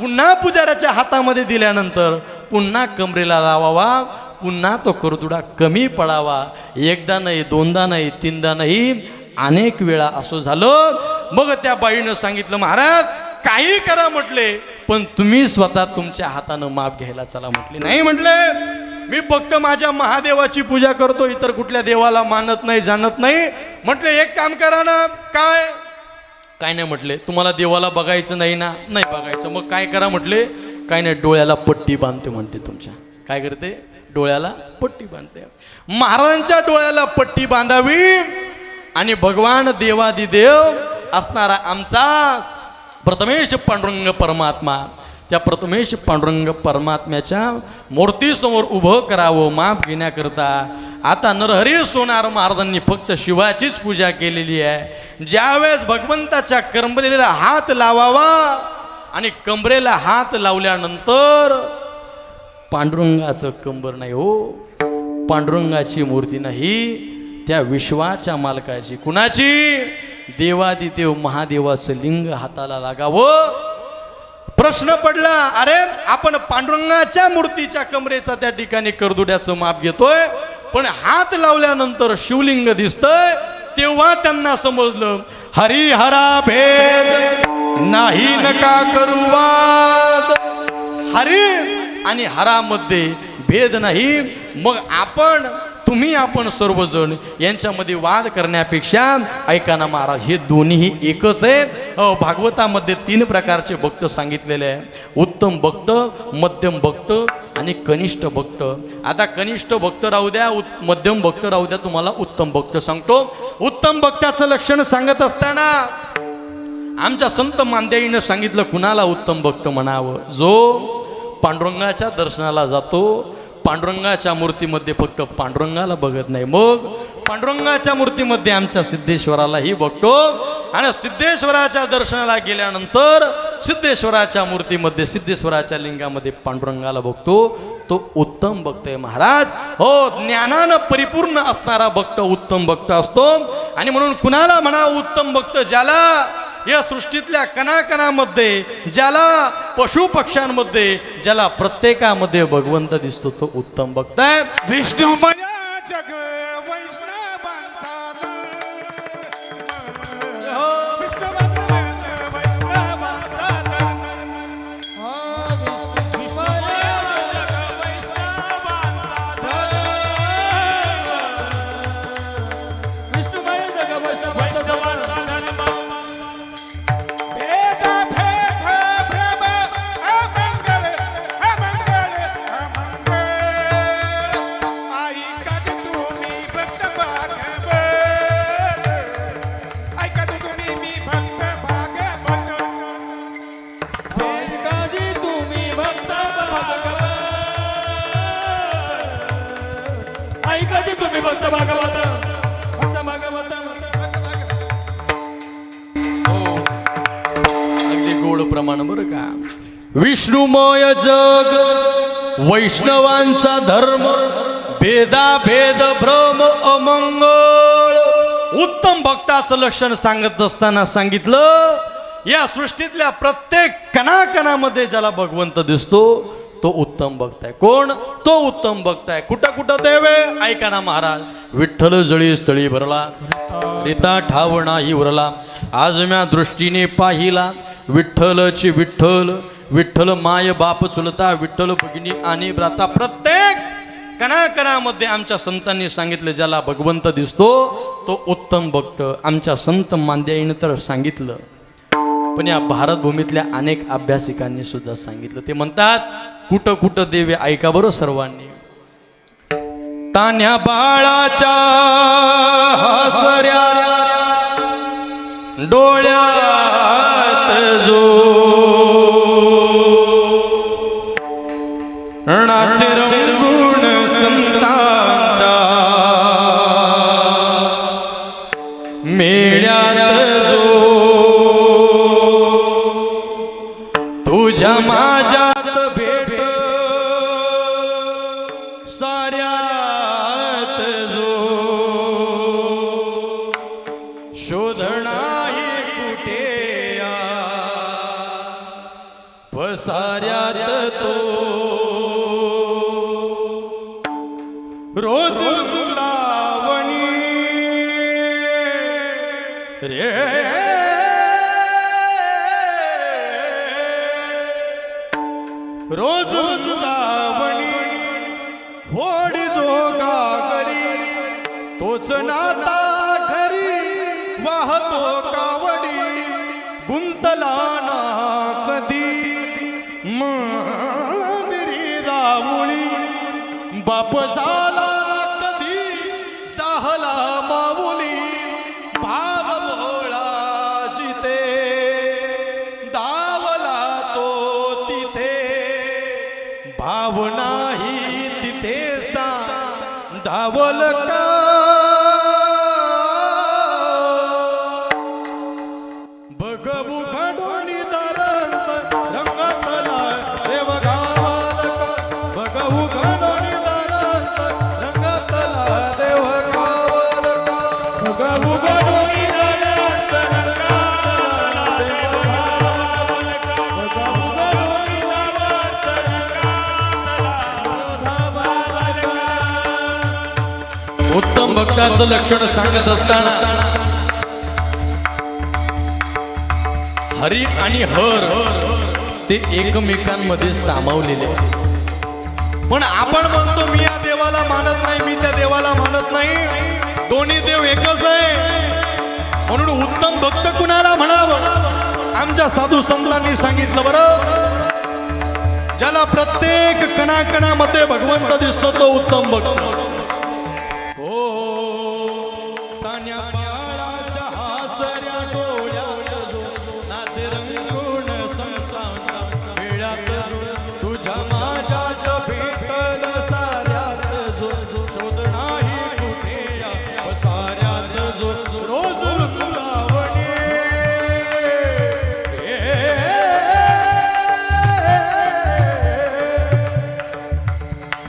पुन्हा पुजाऱ्याच्या हातामध्ये दिल्यानंतर पुन्हा कमरेला लावावा, पुन्हा तो करदुडा कमी पडावा. एकदा नाही, दोनदा नाही, तीनदा नाही, अनेक वेळा असं झालं. मग त्या बाईनं सांगितलं, महाराज काही करा म्हटले, पण तुम्ही स्वतः तुमच्या हातानं माप घ्यायला चला म्हटले. नाही म्हटले, मी फक्त माझ्या महादेवाची पूजा करतो, इतर कुठल्या देवाला मानत नाही, जाणत नाही. म्हटले एक काम करा ना. काय नाही म्हटले, तुम्हाला देवाला बघायचं नाही ना? नाही बघायचं. मग काय करा म्हटले? काय नाही, डोळ्याला पट्टी बांधते म्हणते तुमच्या. काय करते? डोळ्याला पट्टी बांधते. महाराजांच्या डोळ्याला पट्टी बांधावी आणि भगवान देवादिदेव असणारा आमचा प्रथमेश पांडुरंग परमात्मा, त्या प्रथमेश पांडुरंग परमात्म्याच्या मूर्तीसमोर उभं करावं माप घेण्याकरता. आता नरहरी सोनार महाराजांनी फक्त शिवाचीच पूजा केलेली आहे. ज्यावेळेस भगवंताच्या कंबरेला हात लावावा आणि कंबरेला हात लावल्यानंतर पांडुरंगाचं कंबर नाही हो, पांडुरंगाची मूर्ती नाही, त्या विश्वाच्या मालकाची. कुणाची? देवादिदेव महादेवाचं लिंग हाताला लागावं. प्रश्न पडला, अरे आपण पांडुरंगाच्या मूर्तीच्या कमरेचा त्या ठिकाणी करदुड्याचं माप घेतोय, पण हात लावल्यानंतर शिवलिंग दिसतंय. तेव्हा त्यांना समजलं, हरिहरा भेद नाही नका करू वाद. हरी आणि हरामध्ये भेद नाही. मग आपण सर्वजण यांच्यामध्ये वाद करण्यापेक्षा ऐका ना महाराज, हे दोन्ही एकच आहेत. भागवतामध्ये 3 प्रकारचे भक्त सांगितलेले आहे. उत्तम भक्त, मध्यम भक्त आणि कनिष्ठ भक्त. आता कनिष्ठ भक्त राहू द्या, मध्यम भक्त राहू द्या, तुम्हाला उत्तम भक्त सांगतो. उत्तम भक्ताचं लक्षण सांगत असताना आमच्या संत मांद्याईनं सांगितलं, कुणाला उत्तम भक्त म्हणावं? जो पांडुरंगाच्या दर्शनाला जातो, पांडुरंगाच्या मूर्तीमध्ये फक्त पांडुरंगाला बघत नाही, मग पांडुरंगाच्या मूर्तीमध्ये आमच्या सिद्धेश्वरालाही बघतो, आणि सिद्धेश्वराच्या दर्शनाला गेल्यानंतर सिद्धेश्वराच्या मूर्तीमध्ये, सिद्धेश्वराच्या लिंगामध्ये पांडुरंगाला बघतो. तो उत्तम भक्त आहे महाराज. हो, ज्ञानानं परिपूर्ण असणारा भक्त उत्तम भक्त असतो. आणि म्हणून कुणाला म्हणा उत्तम भक्त? ज्याला या सृष्टीतल्या कणाकणामध्ये, ज्याला पशु पक्ष्यांमध्ये, ज्याला प्रत्येकामध्ये भगवंत दिसतो, तो उत्तम भक्त आहे. विष्णू जग वैष्णवांचा प्रमाण बरं का. विष्णुमय जग वैष्णवांचा धर्म, भेदा भेद भ्रम अमंगळ. उत्तम भक्ताचं लक्षण सांगत असताना सांगितलं, या सृष्टीतल्या प्रत्येक कणाकणामध्ये ज्याला भगवंत दिसतो, तो उत्तम भक्त आहे. कोण? तो उत्तम भक्त आहे. कुठं कुठं देव आहे? ऐका ना महाराज. विठ्ठल जळी स्थळी भरला, रिता ठाव नाही उरला, आज म्या दृष्टीने पाहिला, विठ्ठलची विठ्ठल, विठ्ठल माय बाप चुलता, विठ्ठल भगिनी आणि भ्राता. प्रत्येक कणाकणामध्ये आमच्या संतांनी सांगितलं, ज्याला भगवंत दिसतो तो उत्तम भक्त. आमच्या संत मांद्याईनं तर सांगितलं, पण या भारतभूमीतल्या अनेक अभ्यासिकांनी सुद्धा सांगितलं. ते म्हणतात, कुठं कुठं देव आहे? ऐका बरं सर्वांनी. तान्या बाळाच्या हसऱ्या डोळ्यात जो नाचे रंगून संतांच्या मेळ्यात जो तुझ्या माझ्यात भेट साऱ्यात जो शोधणाही कुठे या पसाऱ्यात तो रोज वृंदावनी रे रोज वृंदावनी होडी जोगा घरी तोच नाता घरी वाहतो कावडी गुंतला ना कधी मंदिरी रावळी बाप झाला कधी साहला माऊली भाव भोळा जिथे दावला तो तिथे भाव नाही तिथे सा दावल का बघू घडोनी दारांत रंगातला देव गावात बघू घडोनी दारांत रंगातला देव गावात गबु गडोनी दारांत रंगातला देव गावात गबु गडोनी दारांत रंगातला उत्तम भक्ताचं लक्षण सांगत असताना हरी आणि हर ते एकमेकांमध्ये सामावलेले आहेत. पण आपण म्हणतो मी या देवाला मानत नाही मी त्या देवाला मानत नाही दोन्ही देव एकच आहे म्हणून उत्तम भक्त कुणाला म्हणावं आमच्या साधू संतांनी सांगितलं बरं ज्याला प्रत्येक कणाकणामध्ये भगवंत दिसतो तो उत्तम भक्त हो तान्या बाळाच्या हासऱ्या डोळ्यात जो नाचे रंगून संसार वेळात तुझ्या माझ्यात भेटल साऱ्यात जो शोध नाही कुठे या साऱ्यात जो रोज वृंदावनी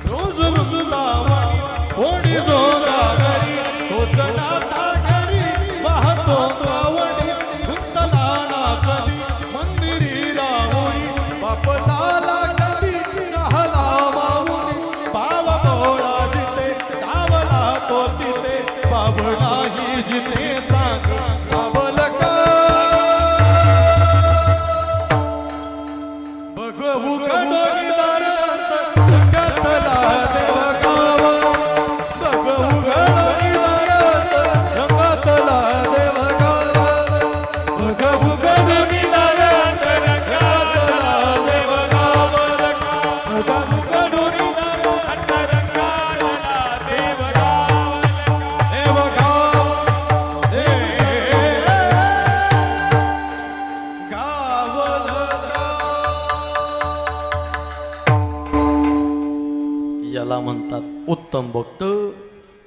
रोज वृंदावनी होडी जोगा घरी तोच नाता घरी वाहतो कावडी गुंतला ना कधी मंदिरी रावळी बाप झाला कधी राहला माऊली भाव भोळा जिथे धावला तो तिथे बाबणाही जिथे सांग बाबल का बघू घडोनी दारांत रंगातला देव गावा बघू घडोनी दारांत रंगातला देव गावा गबु गडोनी दारांत रंगातला देव गावात गबु गडोनी दारांत रंगातला देव गावात देव गाव गावल याला म्हणतात उत्तम भक्त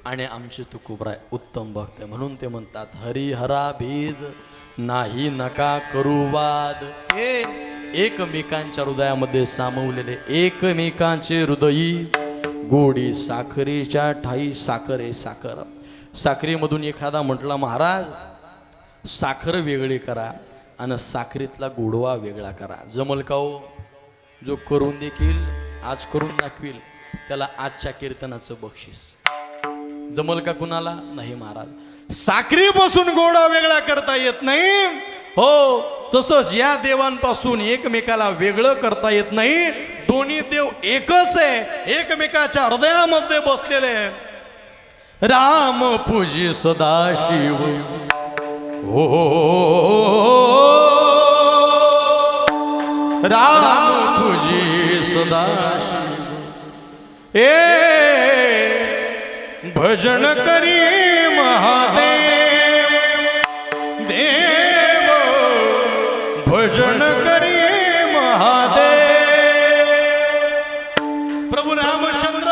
आणि आमचे तुकोबराय उत्तम भक्त आहे. म्हणून ते म्हणतात हरिहरा भेद नाही नका करू वाद हे एकमेकांच्या हृदयामध्ये सामावलेले एकमेकांचे हृदयी गोडी साखरेच्या ठाई साखर आहे साखर साखरेमधून एखादा म्हटला महाराज साखर वेगळी करा आणि साखरेतला गोडवा वेगळा करा जमल का हो जो करून देखील आज करून दाखवील त्याला आजच्या कीर्तनाचं बक्षीस जमल का कुणाला नाही महाराज साखरीपासून गोडा वेगळा करता येत नाही हो तसंच या देवांपासून एकमेकाला वेगळं करता येत नाही दोन्ही देव एकच आहे एकमेकाच्या हृदयामध्ये बसलेले आहे. राम पूजी सदाशिव हो राम पूजी सदाशिव ए भजन करी महादेव देव भजन करी महादेव प्रभू रामचंद्र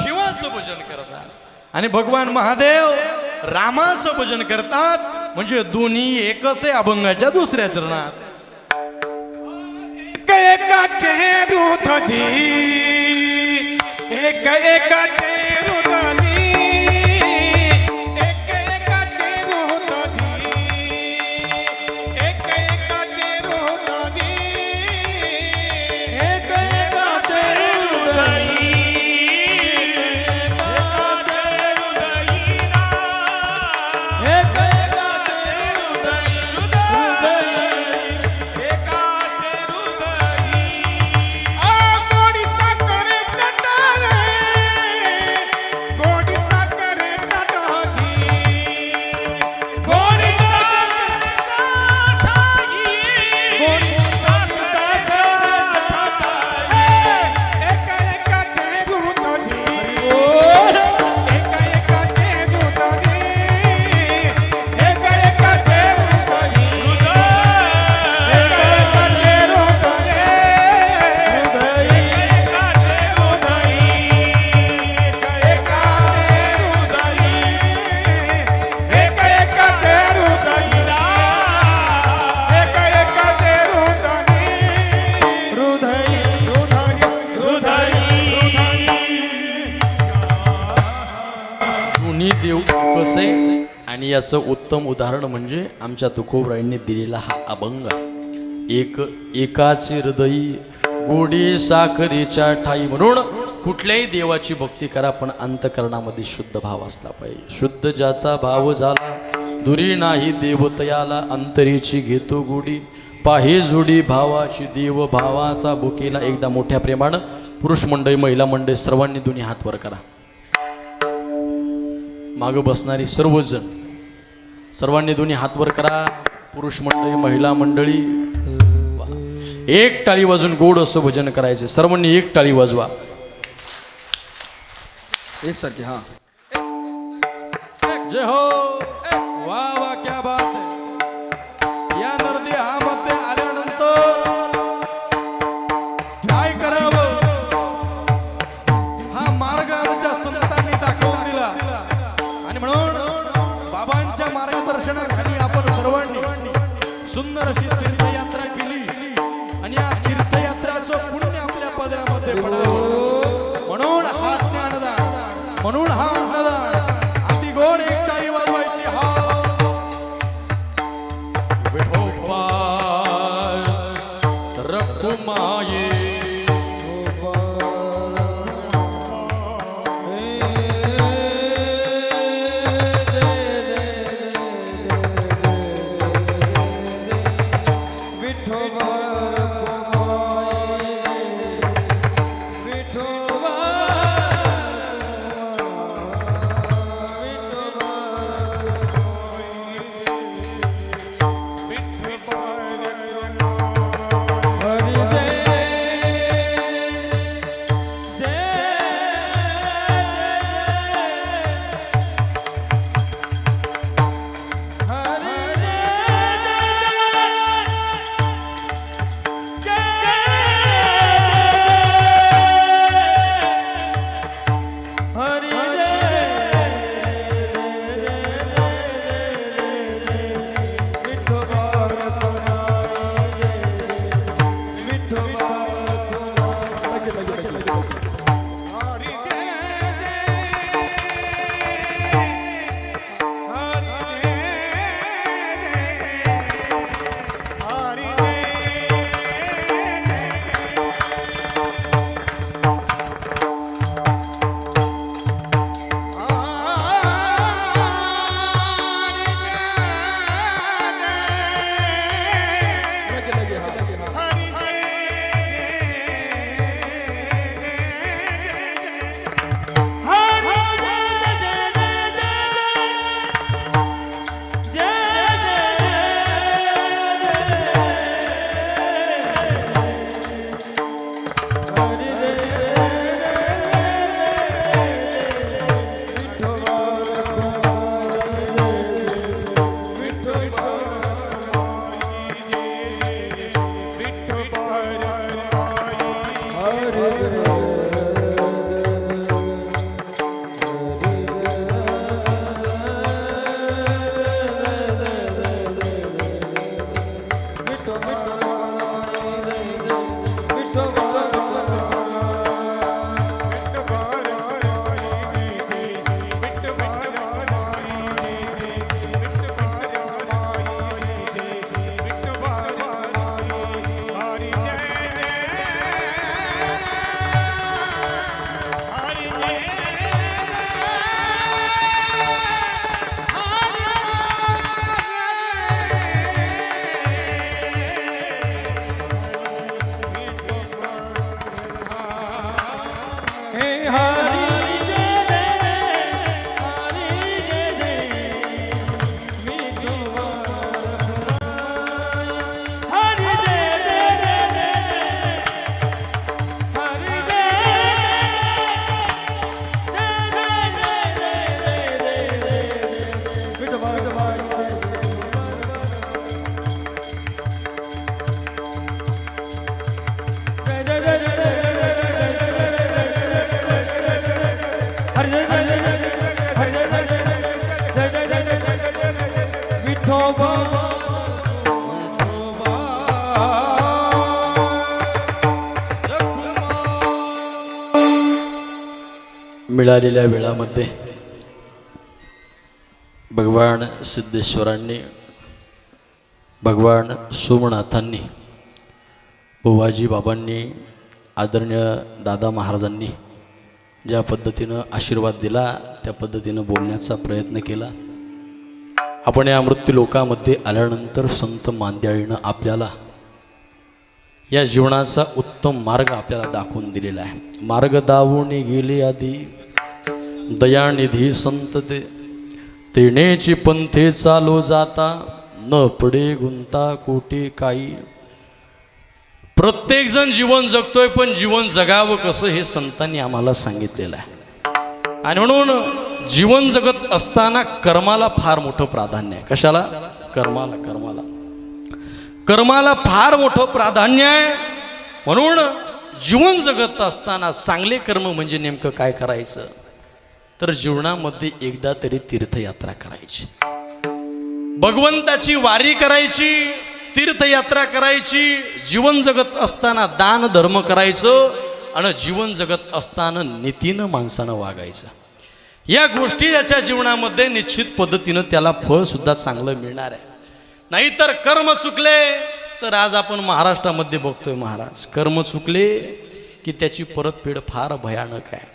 शिवाचं भजन करतात आणि भगवान महादेव रामाचं भजन करतात म्हणजे दोन्ही एकच आहे अभंगाच्या दुसऱ्या चरणात एकाचे हृदयी एक एकाचे हृदयी एक एकाचे हृदयी एक एकाचे हृदयी एक एकाचे हृदयी देव एकच आहे. आणि याचं उत्तम उदाहरण म्हणजे आमच्या तुकोबरायांनी दिलेला हा अभंग. एकाचे हृदयी गोडी साखरेच्या ठाई. म्हणून कुठल्याही देवाची भक्ती करा पण अंतकरणामध्ये शुद्ध भाव असला पाहिजे. शुद्ध ज्याचा भाव झाला दुरी नाही देवतयाला. अंतरीची घेतो गोडी पाहे जोडी भावाची देव भावाचा बुकेला. एकदा मोठ्या प्रेमानं पुरुष मंडळी महिला मंडळी सर्वांनी दोन्ही हात वर करा. मागं बसणारी सर्वजण सर्वांनी दोन्ही हात वर करा. पुरुष मंडळी महिला मंडळी एक टाळी वाजून गोड असं भजन करायचे. सर्वांनी एक टाळी वाजवा. एकसारखी. हा जय हो. वा वा क्या बात है. या नर्दी हा मध्ये आल्यानंतर काय करावं हा मार्ग आमच्या संतांनी दाखवून दिला. आणि म्हणून बाबांच्या मार्गदर्शनाखाली आपण सर्वांनी सुंदर अशी तीर्थयात्रा केली. आणि या तीर्थयात्राचं पुण्य आपल्या पदरामध्ये पडावं म्हणून हा ज्ञानदान म्हणून हा अन्नदान अति गोड एक टाळी वाजवायची. हा विठोबा रखुमाये मिळालेल्या वेळामध्ये भगवान सिद्धेश्वरांनी, भगवान सोमनाथांनी, बुवाजी बाबांनी, आदरणीय दादा महाराजांनी ज्या पद्धतीनं आशीर्वाद दिला त्या पद्धतीनं बोलण्याचा प्रयत्न केला. आपण या मृत्यू लोकामध्ये आल्यानंतर संत मांद्याळीनं आपल्याला या जीवनाचा उत्तम मार्ग आपल्याला दाखवून दिलेला आहे. मार्ग दावून गेले आधी दयानिधी संत तेनेची पंथे चालो जाता न पडे गुंता कोटी काही. प्रत्येक जण जीवन जगतोय पण जीवन जगावं कसं हे संतांनी आम्हाला सांगितलेलं आहे. आणि म्हणून जीवन जगत असताना कर्माला फार मोठं प्राधान्य आहे. कशाला? कर्माला फार मोठं प्राधान्य आहे. म्हणून जीवन जगत असताना चांगले कर्म म्हणजे नेमकं काय करायचं तर जीवनामध्ये एकदा तरी तीर्थयात्रा करायची, भगवंताची वारी करायची, तीर्थयात्रा करायची, जीवन जगत असताना दान धर्म करायचं आणि जीवन जगत असताना नीतीनं माणसानं वागायचं. या गोष्टी याच्या जीवनामध्ये निश्चित पद्धतीनं त्याला फळ सुद्धा चांगलं मिळणार आहे. नाहीतर कर्म चुकले तर आज आपण महाराष्ट्रामध्ये बघतोय महाराज, कर्म चुकले की त्याची परतफेड फार भयानक आहे.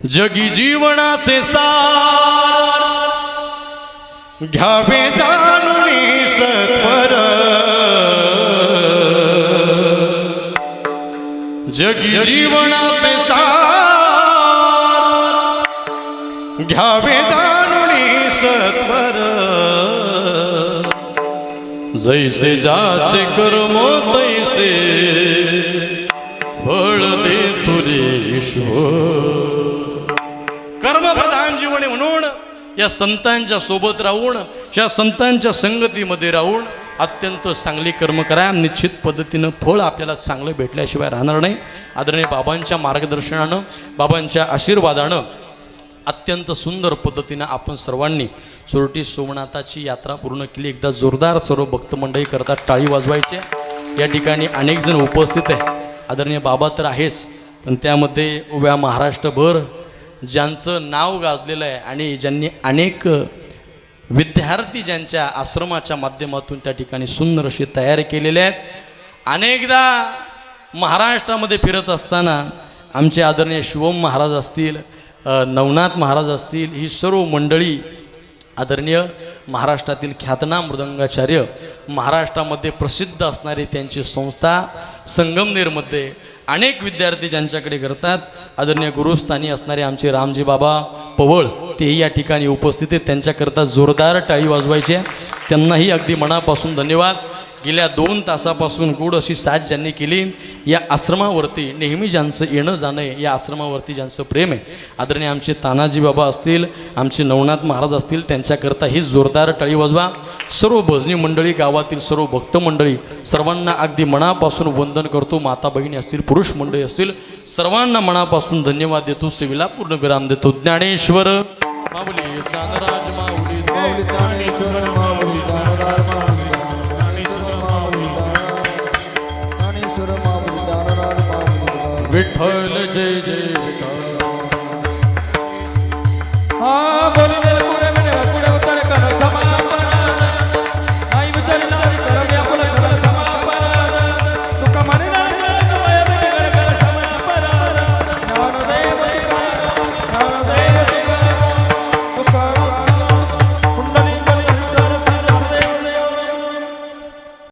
जगी जीवनाचे सार घ्यावे जाणून सत्वर, जगी जीवनाचे सार घ्यावे जाणून सत्वर. जैसे जाचे कर्म तैसे फळ दे तुरे ईश्वर. कर्मप्रधान जीवन आहे म्हणून या संतांच्या सोबत राहून, या संतांच्या संगतीमध्ये राहून अत्यंत चांगली कर्म करा. निश्चित पद्धतीनं फळ आपल्याला चांगलं भेटल्याशिवाय राहणार नाही. आदरणीय बाबांच्या मार्गदर्शनानं, बाबांच्या आशीर्वादानं अत्यंत सुंदर पद्धतीनं आपण सर्वांनी चोरटी सोमनाथाची यात्रा पूर्ण केली. एकदा जोरदार सर्व भक्त मंडळी करतात टाळी वाजवायचे. या ठिकाणी अनेक जण उपस्थित आहे. आदरणीय बाबा तर आहेच, पण त्यामध्ये उभ्या महाराष्ट्रभर ज्यांचं नाव गाजलेलं आहे आणि ज्यांनी अनेक विद्यार्थी ज्यांच्या आश्रमाच्या माध्यमातून त्या ठिकाणी सुंदर अशी तयारी केलेले आहेत. अनेकदा महाराष्ट्रामध्ये फिरत असताना आमचे आदरणीय शिवम महाराज असतील, नवनाथ महाराज असतील, ही सर्व मंडळी आदरणीय महाराष्ट्रातील ख्यातनाम मृदंगाचार्य, महाराष्ट्रामध्ये प्रसिद्ध असणारी त्यांची संस्था संगमनेरमध्ये अनेक विद्यार्थी ज्यांच्याकडे करतात. आदरणीय गुरुस्थानी असणारे आमचे रामजी बाबा पवळ तेही या ठिकाणी उपस्थित आहेत. त्यांच्याकरता जोरदार टाळी वाजवायची आहे. त्यांनाही अगदी मनापासून धन्यवाद. गेल्या 2 तासापासून गोड अशी साथ ज्यांनी केली. या आश्रमावरती नेहमी ज्यांचं येणं जाणं आहे, या आश्रमावरती ज्यांचं प्रेम आहे, आदरणीय आमचे तानाजी बाबा असतील, आमचे नवनाथ महाराज असतील, त्यांच्याकरता ही जोरदार टाळी वाजवा. सर्व भजनी मंडळी, गावातील सर्व भक्त मंडळी, सर्वांना अगदी मनापासून वंदन करतो. माता बहिणी असतील, पुरुष मंडळी असतील, सर्वांना मनापासून धन्यवाद देतो. सेवेला पूर्ण विराम देतो. ज्ञानेश्वर माऊली, ज्ञानराज माऊली, ज्ञानेश्वर माऊली, ज्ञानराज माऊली, विठ्ठल जय जय. हा